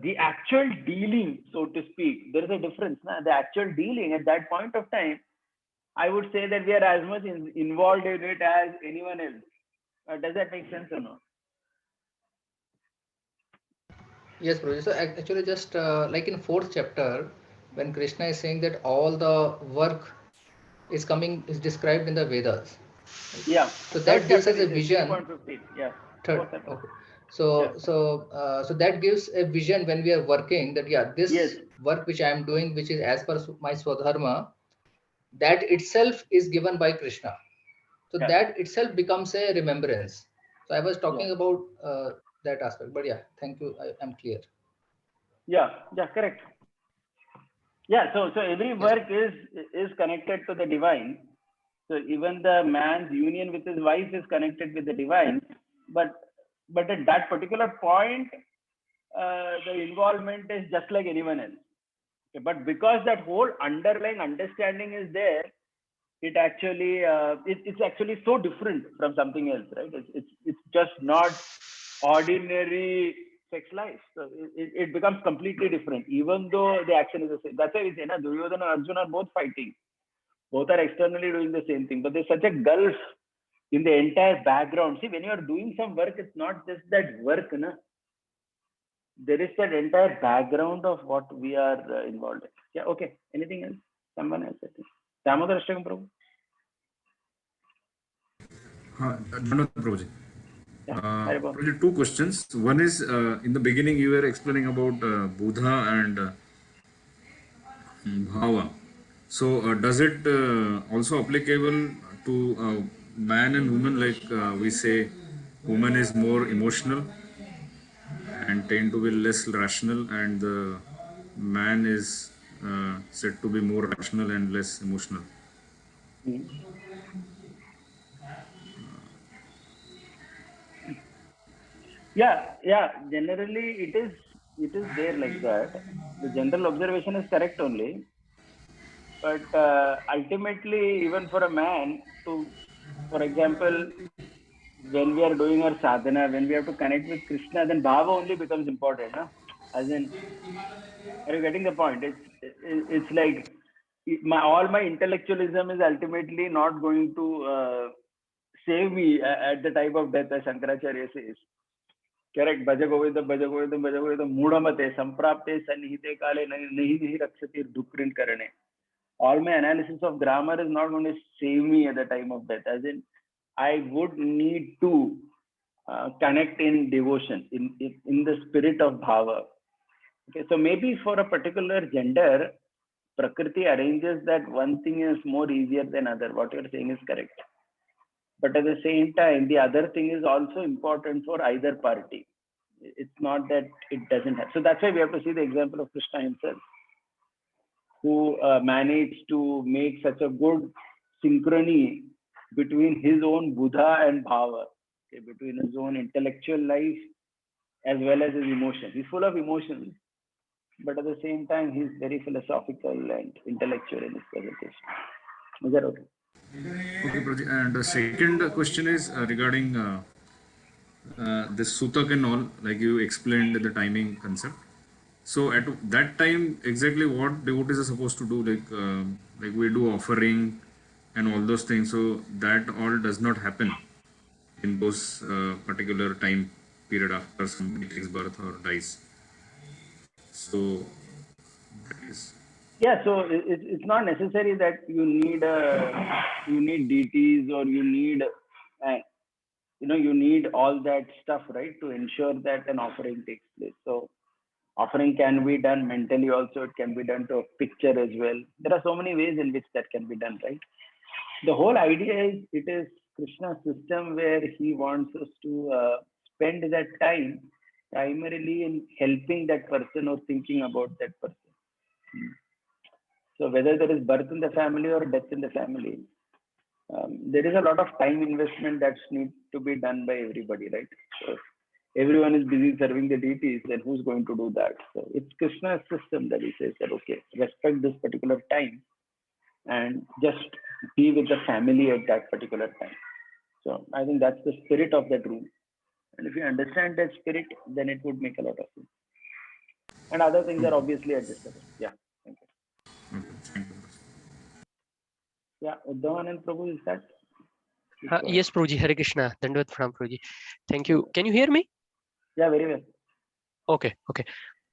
[SPEAKER 2] the actual dealing, so to speak, there is a difference. Now, the actual dealing at that point of time, I would say that we are as much involved in it as anyone else. Does that make sense or not?
[SPEAKER 3] Yes, Prabhuji. So actually, just like in fourth chapter, when Krishna is saying that all the work is described in the Vedas.
[SPEAKER 2] Yeah,
[SPEAKER 3] So
[SPEAKER 2] third
[SPEAKER 3] that gives
[SPEAKER 2] chapter
[SPEAKER 3] us a
[SPEAKER 2] is
[SPEAKER 3] vision.
[SPEAKER 2] 3.15. Yeah,
[SPEAKER 3] Third,
[SPEAKER 2] fourth chapter.
[SPEAKER 3] okay.
[SPEAKER 2] Yeah.
[SPEAKER 3] So that gives a vision when we are working that yeah,
[SPEAKER 2] Yes.
[SPEAKER 3] this work which I am doing, which is as per my swadharma, that itself is given by Krishna. So
[SPEAKER 2] Yeah.
[SPEAKER 3] that itself becomes a remembrance. So I was
[SPEAKER 2] Yeah.
[SPEAKER 3] talking about that aspect, but yeah, thank you. I am clear.
[SPEAKER 2] Yeah. Yeah. Correct. Yeah. So every
[SPEAKER 3] Yes.
[SPEAKER 2] work is connected to the divine. So even the man's union with his wife is connected with the divine, but at that particular point, the involvement is just like anyone else. Okay, but because that whole underlying understanding is there, it's actually so different from something else, right? It's just not ordinary sex life. So it becomes completely different, even though the action is the same. That's why we say, na, Duryodhana and Arjuna are both fighting. Both are externally doing the same thing, but there's such a gulf in the entire background. See, when you are doing some work, it's not just that work, na? There is that entire background of what we are involved in. Yeah, okay. Anything else? Someone else, I think. Damodar Ashtakam Prabhu?
[SPEAKER 4] Dhanwad Prabhuji.
[SPEAKER 2] Yeah, Haribol.
[SPEAKER 4] Prabhuji, two questions. One is in the beginning you were explaining about Buddha and Bhava. So does it also applicable to man and woman? Like we say, woman is more emotional and tend to be less rational, and the man is said to be more rational and less emotional.
[SPEAKER 2] Hmm. Yeah, yeah. Generally, it is. it is there like that. The general observation is correct only, but ultimately, even for a man to, for example, when we are doing our sadhana, when we have to connect with Krishna, then bhava only becomes important. Huh? As in, are you getting the point? It's like all my intellectualism is ultimately not going to save me at the time of death, as Shankaracharya says. Correct. Bhaja Govindam, Bhaja Govindam, Bhaja Govindam, Mudamate, Samprapte, Sanihite Kale, Nahi Nahi Rakshati, Dukrin Karane. All my analysis of grammar is not going to save me at the time of death. As in, I would need to connect in devotion, in the spirit of bhava. Okay, so maybe for a particular gender, Prakriti arranges that one thing is more easier than other. What you're saying is correct. But at the same time, the other thing is also important for either party. It's not that it doesn't have. So that's why we have to see the example of Krishna himself, who managed to make such a good synchrony between his own Buddha and Bhava, okay, between his own intellectual life as well as his emotion. He's full of emotions, but at the same time, he's very philosophical and intellectual in his presentation. Is that okay?
[SPEAKER 4] Okay, Pratik. And the second question is regarding this sutak and all, like you explained the timing concept. So at that time, exactly what devotees are supposed to do, like we do offering and all those things. So that all does not happen in those particular time period after somebody takes birth or dies. So that is.
[SPEAKER 2] Yeah, so it's not necessary that you need deities or you need you need all that stuff, right, to ensure that an offering takes place. So offering can be done mentally also. It can be done to a picture as well. There are so many ways in which that can be done, right? The whole idea is it is Krishna's system where he wants us to spend that time primarily in helping that person or thinking about that person. So whether there is birth in the family or death in the family, there is a lot of time investment that's need to be done by everybody, right? So if everyone is busy serving the deities, then who's going to do that? So it's Krishna's system that he says that, okay, respect this particular time and just be with the family at that particular time. So I think that's the spirit of that rule. And if you understand that spirit, then it would make a lot of sense. And other things are obviously adjustable. Yeah. Thank you.
[SPEAKER 4] Okay, thank you.
[SPEAKER 2] Yeah. Uddhavanand Prabhu, is that?
[SPEAKER 5] Yes, Prabhuji, Hare Krishna. Dandavat from Prabhuji. Thank you.
[SPEAKER 2] Yeah.
[SPEAKER 5] Can you hear me?
[SPEAKER 2] Yeah, very well.
[SPEAKER 5] Okay.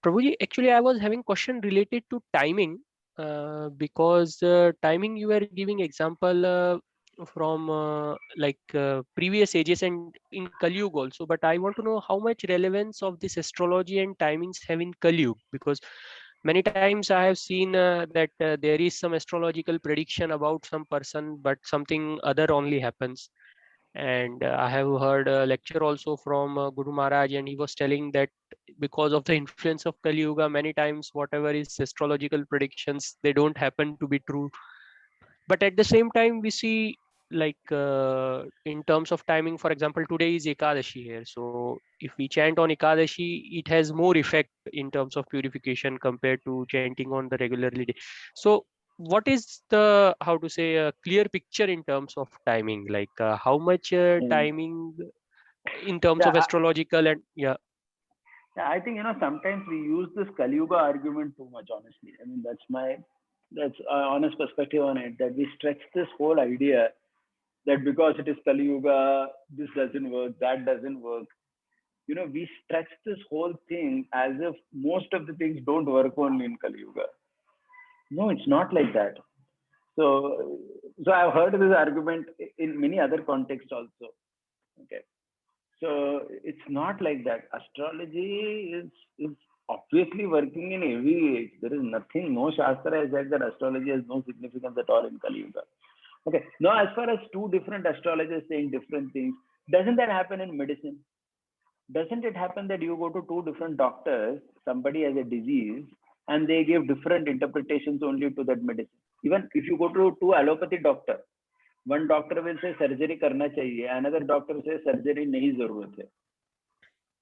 [SPEAKER 5] Prabhuji, actually, I was having question related to timing because timing you were giving example from previous ages and in Kali Yuga also. But I want to know how much relevance of this astrology and timings have in Kali Yuga, because many times I have seen that there is some astrological prediction about some person, but something other only happens. And I have heard a lecture also from Guru Maharaj, and he was telling that because of the influence of Kali Yuga, many times whatever is astrological predictions, they don't happen to be true. But at the same time, we see in terms of timing, for example, today is Ekadashi here. So if we chant on Ekadashi, it has more effect in terms of purification compared to chanting on the regularly day. So what is the, how to say, a clear picture in terms of timing, how much timing in terms of
[SPEAKER 2] Yeah,
[SPEAKER 5] astrological and
[SPEAKER 2] yeah, I think sometimes we use this Kali Yuga argument too much. Honestly, I mean that's honest perspective on it. That we stretch this whole idea that because it is Kali Yuga, this doesn't work, that doesn't work. We stretch this whole thing as if most of the things don't work only in Kali Yuga. No, it's not like that. So, so I've heard this argument in many other contexts also. Okay. So it's not like that. Astrology is obviously working in every age. There is nothing, no Shastra has said that astrology has no significance at all in Kali Yuga. Okay. Now, as far as two different astrologers saying different things, doesn't that happen in medicine? Doesn't it happen that you go to two different doctors, somebody has a disease, and they give different interpretations only to that medicine? Even if you go to two allopathy doctor, one doctor will say surgery karna chahiye, another doctor says surgery nahi zarurat hai.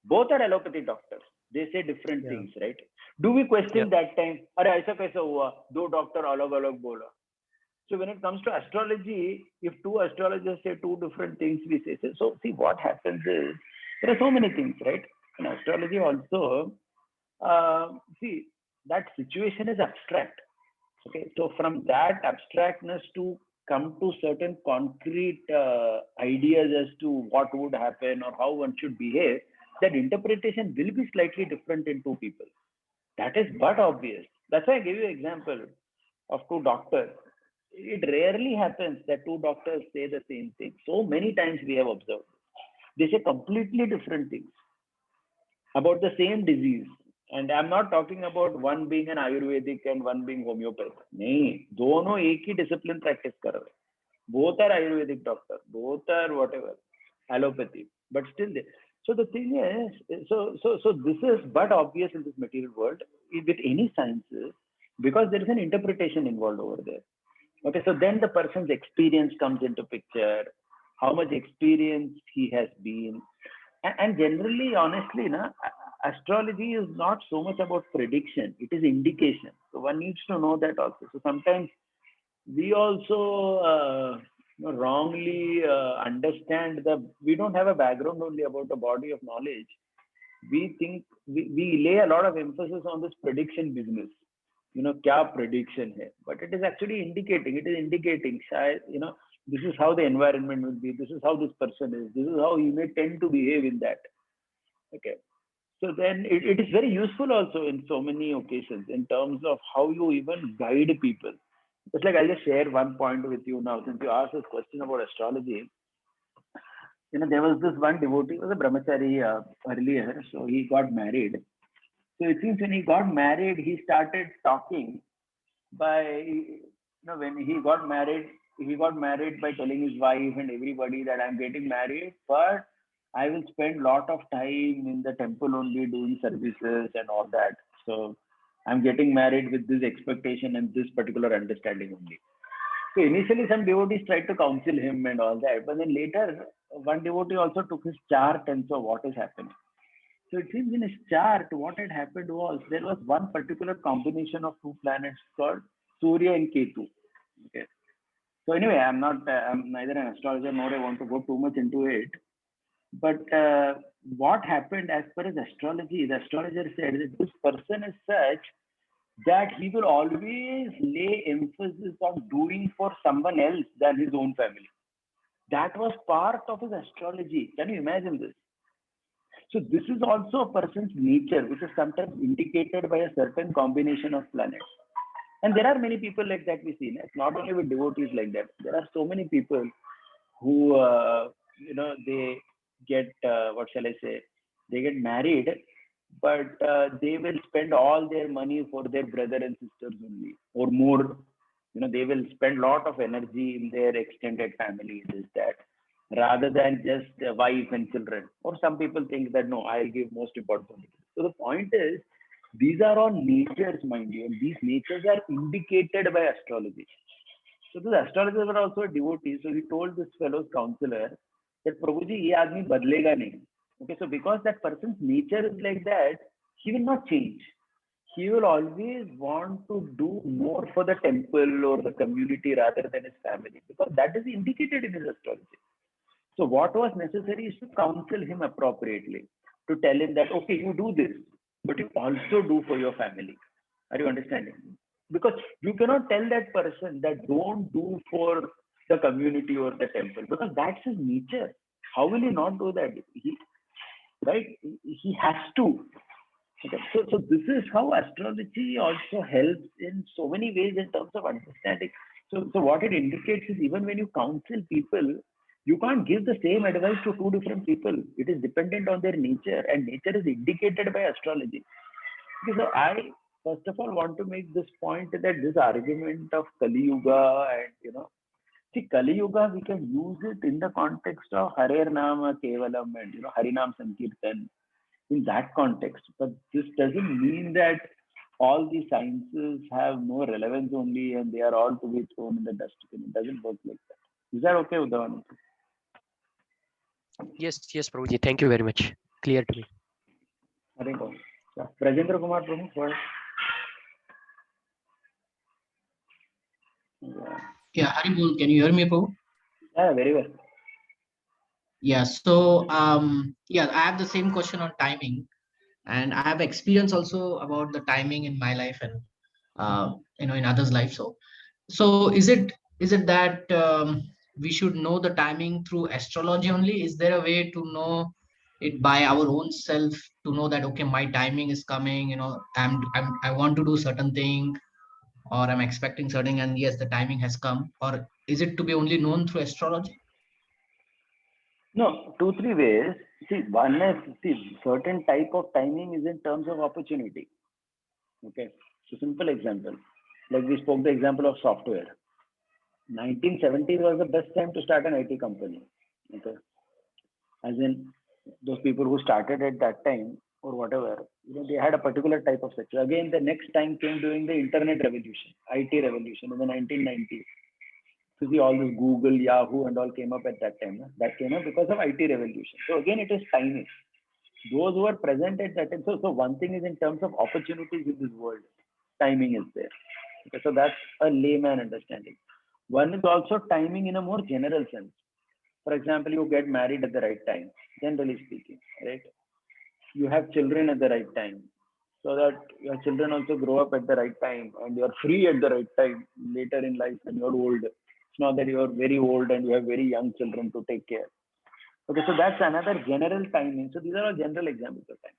[SPEAKER 2] Both are allopathy doctors. They say different
[SPEAKER 5] Yeah.
[SPEAKER 2] things, right? Do we question
[SPEAKER 5] Yeah.
[SPEAKER 2] that time? Arey aisa kaisa hua? Do doctor alag alag bola. So when it comes to astrology, if two astrologers say two different things, we say so. See what happens is there are so many things, right? In astrology also, see that situation is abstract. Okay, so from that abstractness to come to certain concrete ideas as to what would happen or how one should behave, that interpretation will be slightly different in two people. That is but obvious. That's why I give you an example of two doctors. It rarely happens that two doctors say the same thing. So many times we have observed. They say completely different things about the same disease. And I'm not talking about one being an Ayurvedic and one being homeopathic. नहीं, दोनों एक ही discipline practice कर रहे. Both are Ayurvedic doctor, both are whatever, allopathy. But still, so the thing is, so this is but obvious in this material world with any sciences because there is an interpretation involved over there. Okay, so then the person's experience comes into picture, how much experience he has been, and generally, honestly, astrology is not so much about prediction; it is indication. So one needs to know that also. So sometimes we also wrongly understand we don't have a background only about a body of knowledge. We think we lay a lot of emphasis on this prediction business. Kya prediction hai? But it is actually indicating. It is indicating, this is how the environment will be. This is how this person is. This is how he may tend to behave in that. Okay. So then it is very useful also in so many occasions in terms of how you even guide people. It's like I'll just share one point with you now. Since you asked this question about astrology, there was this one devotee, was a brahmachari earlier, so he got married. So it seems when he got married, he started talking by, when he got married by telling his wife and everybody that I'm getting married, but I will spend lot of time in the temple only doing services and all that. So I'm getting married with this expectation and this particular understanding only. So initially some devotees tried to counsel him and all that, but then later one devotee also took his chart and saw what is happening. So it seems in his chart, what had happened was there was one particular combination of two planets called Surya and Ketu. Okay. So anyway, I'm neither an astrologer nor I want to go too much into it. But what happened as per his astrology, the astrologer said that this person is such that he will always lay emphasis on doing for someone else than his own family. That was part of his astrology. Can you imagine this? So this is also a person's nature, which is sometimes indicated by a certain combination of planets. And there are many people like that we see. It's not only with devotees like that. There are so many people who, they get, what shall I say, they get married, but they will spend all their money for their brother and sisters only, or more. They will spend a lot of energy in their extended family, this, that, rather than just wife and children. Or some people think that, no, I'll give most importance. So the point is, these are all natures, mind you, and these natures are indicated by astrology. So the astrologers were also a devotee. So he told this fellow's counselor that Prabhuji, ye aadmi badlega nahi. Okay, so because that person's nature is like that, he will not change. He will always want to do more for the temple or the community rather than his family, because that is indicated in his astrology. So what was necessary is to counsel him appropriately, to tell him that, okay, you do this, but you also do for your family. Are you understanding? Because you cannot tell that person that don't do for the community or the temple, because that's his nature. How will he not do that? Right? He has to. Okay. So this is how astrology also helps in so many ways in terms of understanding. So what it indicates is even when you counsel people, you can't give the same advice to two different people. It is dependent on their nature, and nature is indicated by astrology. Okay, so I first of all want to make this point that this argument of Kali Yuga and see, Kali Yuga, we can use it in the context of Harer Nama Kevalam and Harinam Sankirtan in that context. But this doesn't mean that all the sciences have no relevance only and they are all to be thrown in the dustbin. It doesn't work like that. Is that okay, Udavan?
[SPEAKER 5] Yes, Prabhuji. Thank you very much. Clear to me.
[SPEAKER 2] I think Yeah. Rajendra Kumar Prabhu, what? Yeah.
[SPEAKER 6] Yeah, Haribol, can you hear me, Prabhu?
[SPEAKER 2] Yeah, very well.
[SPEAKER 6] Yeah, so yeah, I have the same question on timing, and I have experience also about the timing in my life and in others' life. So is it that we should know the timing through astrology only? Is there a way to know it by our own self to know that okay, my timing is coming? I want to do certain thing, or I'm expecting certain, and yes, the timing has come. Or is it to be only known through astrology?
[SPEAKER 2] No, two, three ways. See, one is, certain type of timing is in terms of opportunity. Okay. So simple example. Like we spoke the example of software. 1970 was the best time to start an IT company. Okay. As in those people who started at that time or whatever, they had a particular type of sector. Again, the next time came during the internet revolution, IT revolution in the 1990s. So see, all this Google, Yahoo, and all came up at that time. That came up because of IT revolution. So again, it is timing. Those who are present at that time. So one thing is in terms of opportunities in this world, timing is there. Okay, so that's a layman understanding. One is also timing in a more general sense. For example, you get married at the right time, generally speaking, right? You have children at the right time, so that your children also grow up at the right time and you're free at the right time later in life when you're old. It's not that you're very old and you have very young children to take care. Okay, so that's another general timing. So these are all general examples of time.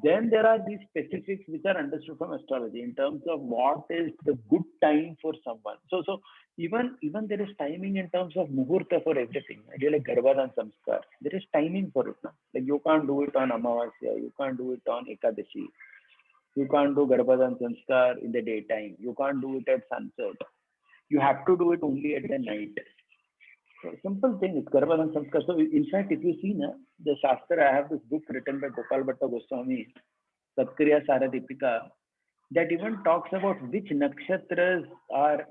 [SPEAKER 2] Then there are these specifics which are understood from astrology in terms of what is the good time for someone. So even there is timing in terms of muhurta for everything. Ideally, like Garbhadan Samskar, there is timing for it. No? Like you can't do it on Amavasya, you can't do it on Ekadashi, you can't do Garbhadan Samskar in the daytime, you can't do it at sunset. You have to do it only at the night. So simple thing is Garbhadan Samskar. So in fact, if you see the Shastra, I have this book written by Gopal Bhatta Goswami, Satkriya Saradipika, that even talks about which nakshatras are,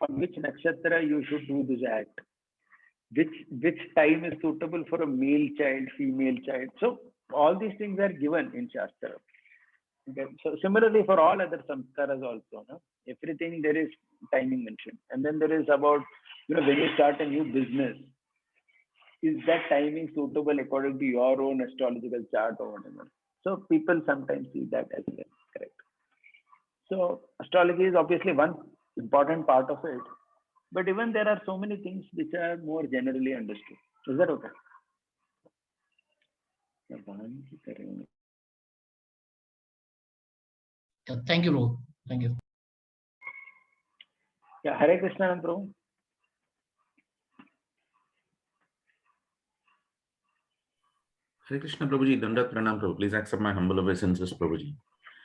[SPEAKER 2] on which nakshatra you should do this act, which time is suitable for a male child, female child. So all these things are given in Shastra. Okay. So similarly for all other samskaras also, everything there is timing mentioned. And then there is about, when you start a new business, is that timing suitable according to your own astrological chart or whatever? So people sometimes see that as well. Correct. So astrology is obviously one important part of it, but even there are so many things which are more generally understood. Is that okay?
[SPEAKER 6] Thank you, Prabhu. Thank you.
[SPEAKER 2] Yeah, Hare Krishna, Prabhu.
[SPEAKER 7] Hare Krishna Prabhuji, Dandat Pranam Prabhu. Please accept my humble obeisances, Prabhuji.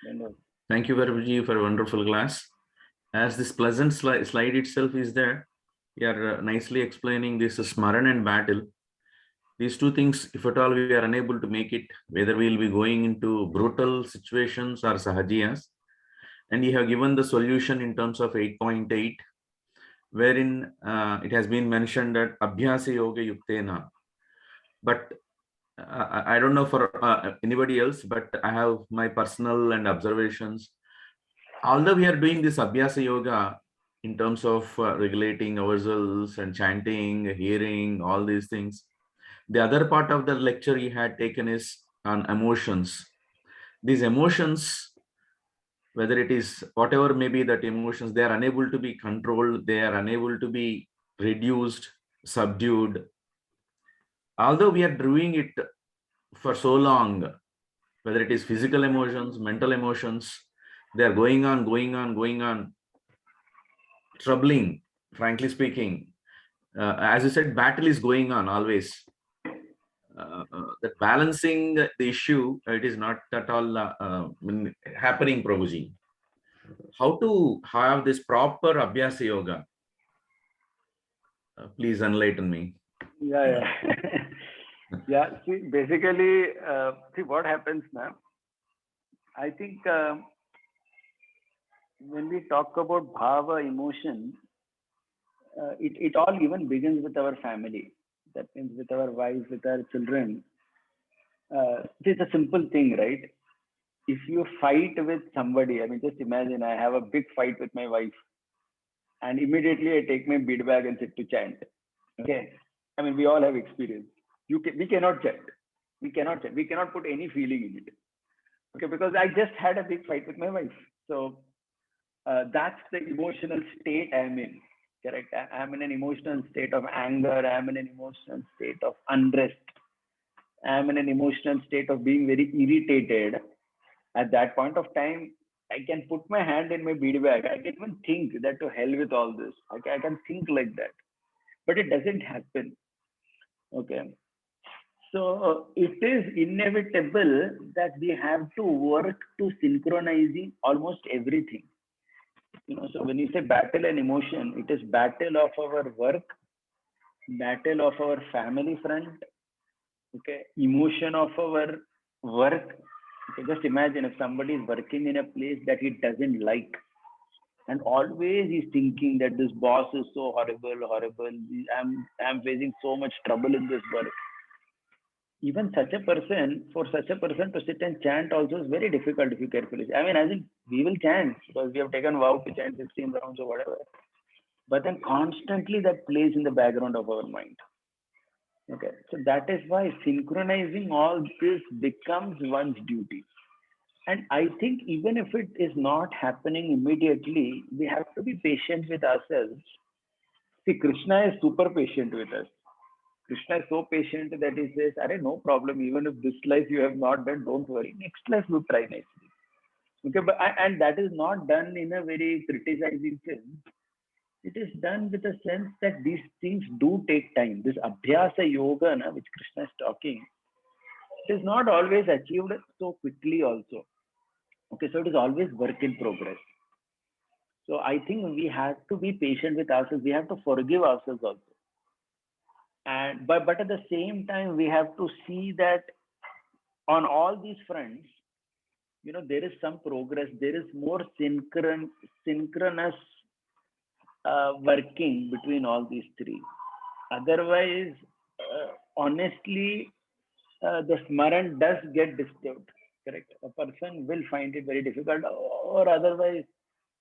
[SPEAKER 2] Dandat.
[SPEAKER 7] Thank you, Prabhuji, for a wonderful class. As this pleasant slide itself is there, you are nicely explaining this Smaran and battle. These two things, if at all we are unable to make it, whether we will be going into brutal situations or sahajiyas, and you have given the solution in terms of 8.8, wherein it has been mentioned that Abhyasa Yoga Yuktena. But I don't know for anybody else, but I have my personal and observations. Although we are doing this Abhyasa Yoga in terms of regulating ourselves and chanting, hearing, all these things, the other part of the lecture he had taken is on emotions. These emotions, whether it is whatever may be that emotions, they are unable to be controlled, they are unable to be reduced, subdued. Although we are doing it for so long, whether it is physical emotions, mental emotions, they are going on, troubling, frankly speaking. As you said, battle is going on always. That balancing the issue, it is not at all happening, Prabhuji. How to have this proper Abhyasa Yoga? Please enlighten me.
[SPEAKER 2] Yeah. Yeah, see, basically, see what happens now. I think when we talk about bhava, emotion, it all even begins with our family. That means with our wives, with our children. It's a simple thing, right? if you fight with somebody, I mean, just imagine I have a big fight with my wife, and immediately I take my bead bag and sit to chant. Okay, I mean, we all have experience. We cannot chant. We cannot chant. We cannot put any feeling in it. Okay, because I just had a big fight with my wife. So that's the emotional state I'm in. Correct. I'm in an emotional state of anger. I'm in an emotional state of unrest. I'm in an emotional state of being very irritated. At that point of time, I can put my hand in my bead bag. I can even think that to hell with all this. I can think like that, but it doesn't happen. Okay. So it is inevitable that we have to work to synchronizing almost everything. So when you say battle and emotion, it is battle of our work, battle of our family front, okay, emotion of our work. Okay, just imagine if somebody is working in a place that he doesn't like, and always he's thinking that this boss is so horrible. I'm facing so much trouble in this work. Even for such a person to sit and chant also is very difficult if you carefully see. I mean, as in we will chant because we have taken vow to chant 16 rounds or whatever. But then constantly that plays in the background of our mind. Okay, so that is why synchronizing all this becomes one's duty. And I think even if it is not happening immediately, we have to be patient with ourselves. See, Krishna is super patient with us. Krishna is so patient that he says, "Arey, no problem. Even if this life you have not done, don't worry. Next life you try nicely." Okay, and that is not done in a very criticizing sense. It is done with a sense that these things do take time. This abhyasa yoga, which Krishna is talking, it is not always achieved so quickly also. Okay, so it is always work in progress. So I think we have to be patient with ourselves. We have to forgive ourselves also. And but at the same time, we have to see that on all these fronts, there is some progress. There is more synchronous working between all these three. Otherwise, honestly, the smaran does get disturbed. Correct. A person will find it very difficult, or otherwise,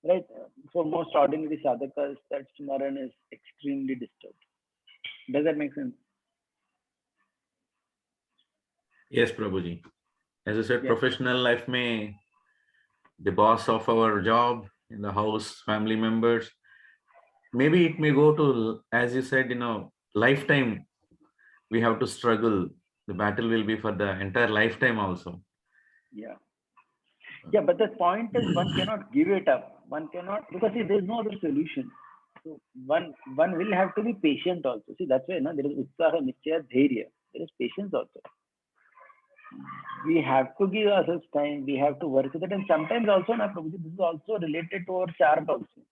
[SPEAKER 2] right? For most ordinary sadhakas, that smaran is extremely disturbed. Does that make sense?
[SPEAKER 7] Yes, Prabhuji. As I said,
[SPEAKER 2] Yes.
[SPEAKER 7] professional life may the boss of our job in the house, family members, maybe it may go to, as you said, lifetime. We have to struggle. The battle will be for the entire lifetime also.
[SPEAKER 2] Yeah. Yeah, but the point is one cannot give it up. One cannot, because see, there is no other solution. So one will have to be patient also. See, that's why there is utsaha, nichya, dharya. There is patience also. We have to give ourselves time. We have to work with it. And sometimes also, this is also related to our chart also.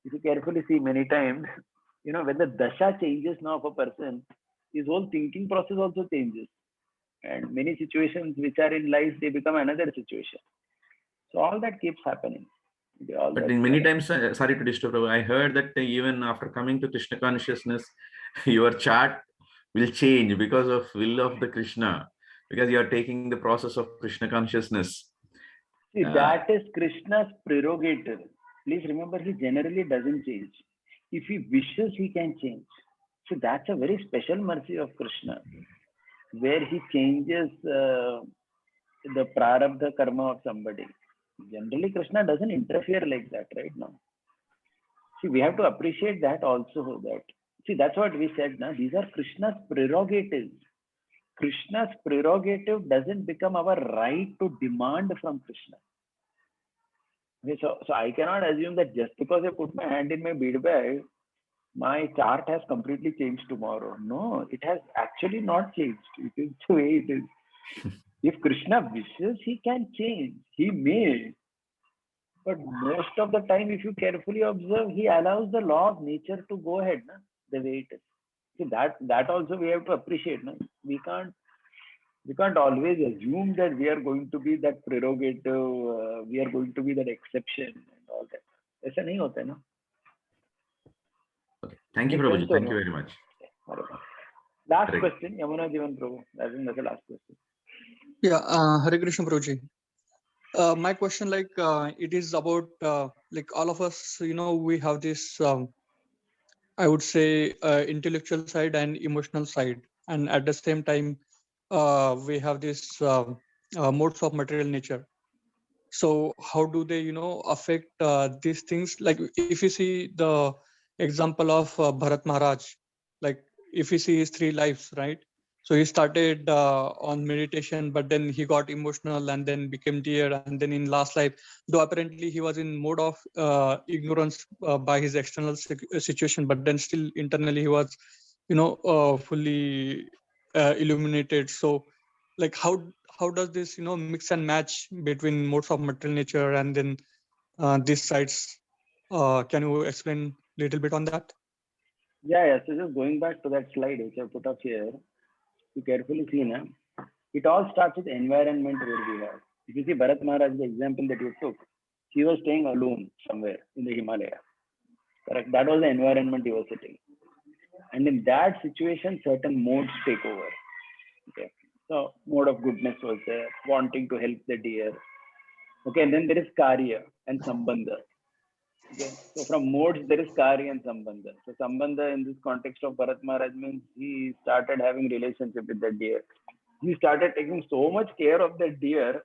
[SPEAKER 2] If you carefully see many times, when the dasha changes now of a person, his whole thinking process also changes. And many situations which are in life, they become another situation. So all that keeps happening.
[SPEAKER 7] But in many times, sorry to disturb, I heard that even after coming to Krishna consciousness, your chart will change because of will of the Krishna, because you are taking the process of Krishna consciousness.
[SPEAKER 2] See, that is Krishna's prerogative. Please remember, he generally doesn't change. If he wishes, he can change. So that's a very special mercy of Krishna, where he changes the prarabdha karma of somebody. Generally, Krishna doesn't interfere like that right now. See, we have to appreciate that also. That's what we said now. These are Krishna's prerogatives. Krishna's prerogative doesn't become our right to demand from Krishna. Okay, so I cannot assume that just because I put my hand in my bead bag, my chart has completely changed tomorrow. No, it has actually not changed. It is the way it is. If Krishna wishes, he can change. He may. But most of the time, if you carefully observe, he allows the law of nature to go ahead the way it is. See, that also we have to appreciate. We can't always assume that we are going to be that prerogative, we are going to be that exception and all that. ऐसा नहीं होता है ना.
[SPEAKER 7] Okay. Thank you, Prabhuji. Thank you very much.
[SPEAKER 2] Last question, Yamuna Jivan Prabhu. I think that's the last question.
[SPEAKER 8] Yeah, Hare Krishna Prabhuji. My question, it is about like all of us, we have this, I would say, intellectual side and emotional side, and at the same time, we have this modes of material nature. So how do they, affect these things? Like if you see the example of Bharat Maharaj, like if you see his 3 lives, right? So he started on meditation, but then he got emotional and then became dear, and then in last life, though apparently he was in mode of ignorance by his external situation, but then still internally he was, fully illuminated. So like how does this, mix and match between modes of material nature and then these sides? Can you explain a little bit on that?
[SPEAKER 2] Yeah, yeah. So just going back to that slide which I put up here, you carefully see now, it all starts with environment where we are. If you see Bharat Maharaj, the example that you took, he was staying alone somewhere in the Himalaya. Correct. That was the environment he was sitting. And in that situation, certain modes take over. Okay. So mode of goodness was there, wanting to help the deer. Okay, and then there is Karya and Sambandha. Okay, so from modes there is Karya and Sambandha. So Sambandha in this context of Bharat Maharaj means he started having relationship with the deer. He started taking so much care of the deer,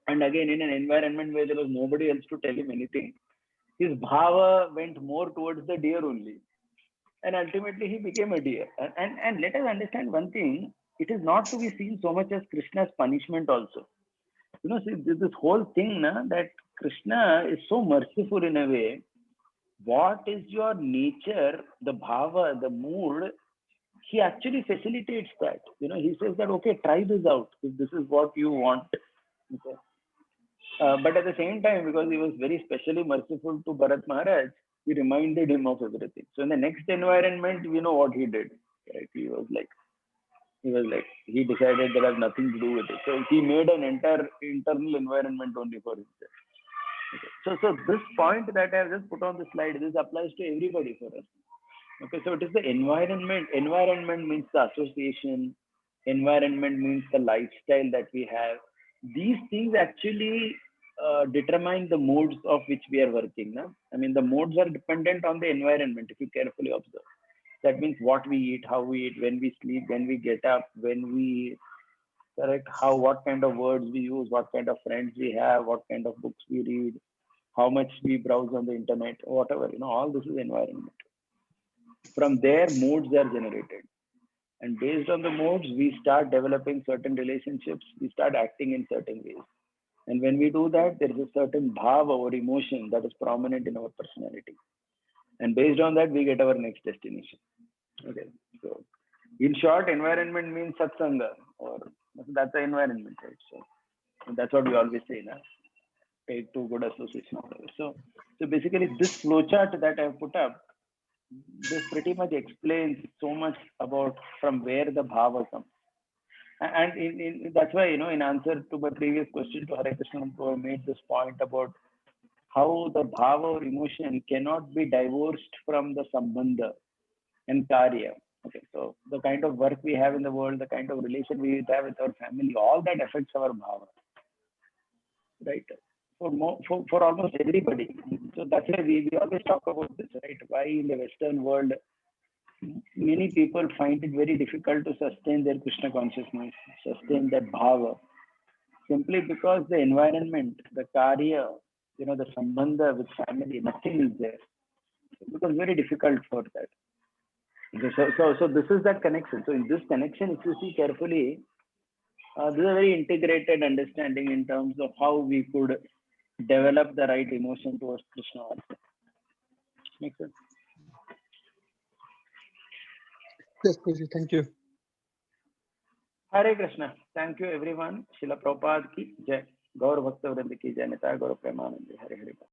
[SPEAKER 2] and again in an environment where there was nobody else to tell him anything, his bhava went more towards the deer only, and ultimately he became a deer. And let us understand one thing: it is not to be seen so much as Krishna's punishment also. See this whole thing that Krishna is so merciful in a way. What is your nature, the bhava, the mood? He actually facilitates that. He says that okay, try this out if this is what you want. Okay. But at the same time, because he was very specially merciful to Bharat Maharaj, he reminded him of everything. So in the next environment, we know what he did. Right? He decided that has nothing to do with it. So he made an entire internal environment only for himself. Okay. So this point that I have just put on the slide, this applies to everybody for us. Okay, so it is the environment. Environment means the association. Environment means the lifestyle that we have. These things actually determine the modes of which we are working. No? I mean, the modes are dependent on the environment, if you carefully observe. That means what we eat, how we eat, when we sleep, when we get up, when we correct, what kind of words we use, what kind of friends we have, what kind of books we read, how much we browse on the internet, whatever, all this is environment. From there, modes are generated. And based on the modes, we start developing certain relationships, we start acting in certain ways. And when we do that, there is a certain bhava or emotion that is prominent in our personality. And based on that, we get our next destination. Okay. So in short, environment means satsanga, or that's the environment, right? So that's what we always say, na? Take to good association. So basically this flowchart that I've put up, this pretty much explains so much about from where the bhava comes. And that's why, in answer to my previous question to Hare Krishna, I made this point about how the bhava or emotion cannot be divorced from the sambandha and karya. Okay, so the kind of work we have in the world, the kind of relation we have with our family, all that affects our bhava, right? For almost everybody. So that's why we always talk about this, right? Why in the Western world, many people find it very difficult to sustain their Krishna consciousness, sustain that bhava, simply because the environment, the karya, the sambandha with family, nothing is there. It becomes very difficult for that. So this is that connection. So in this connection, if you see carefully, this is a very integrated understanding in terms of how we could develop the right emotion towards Krishna also. Makes sense?
[SPEAKER 8] Yes, Prabhuji, thank you.
[SPEAKER 2] Hare Krishna. Thank you everyone. Srila Prabhupada ki jai. Gaur Bhakta Vrinda ki jai. Nitaya Gaur Premanande. Hare Hare.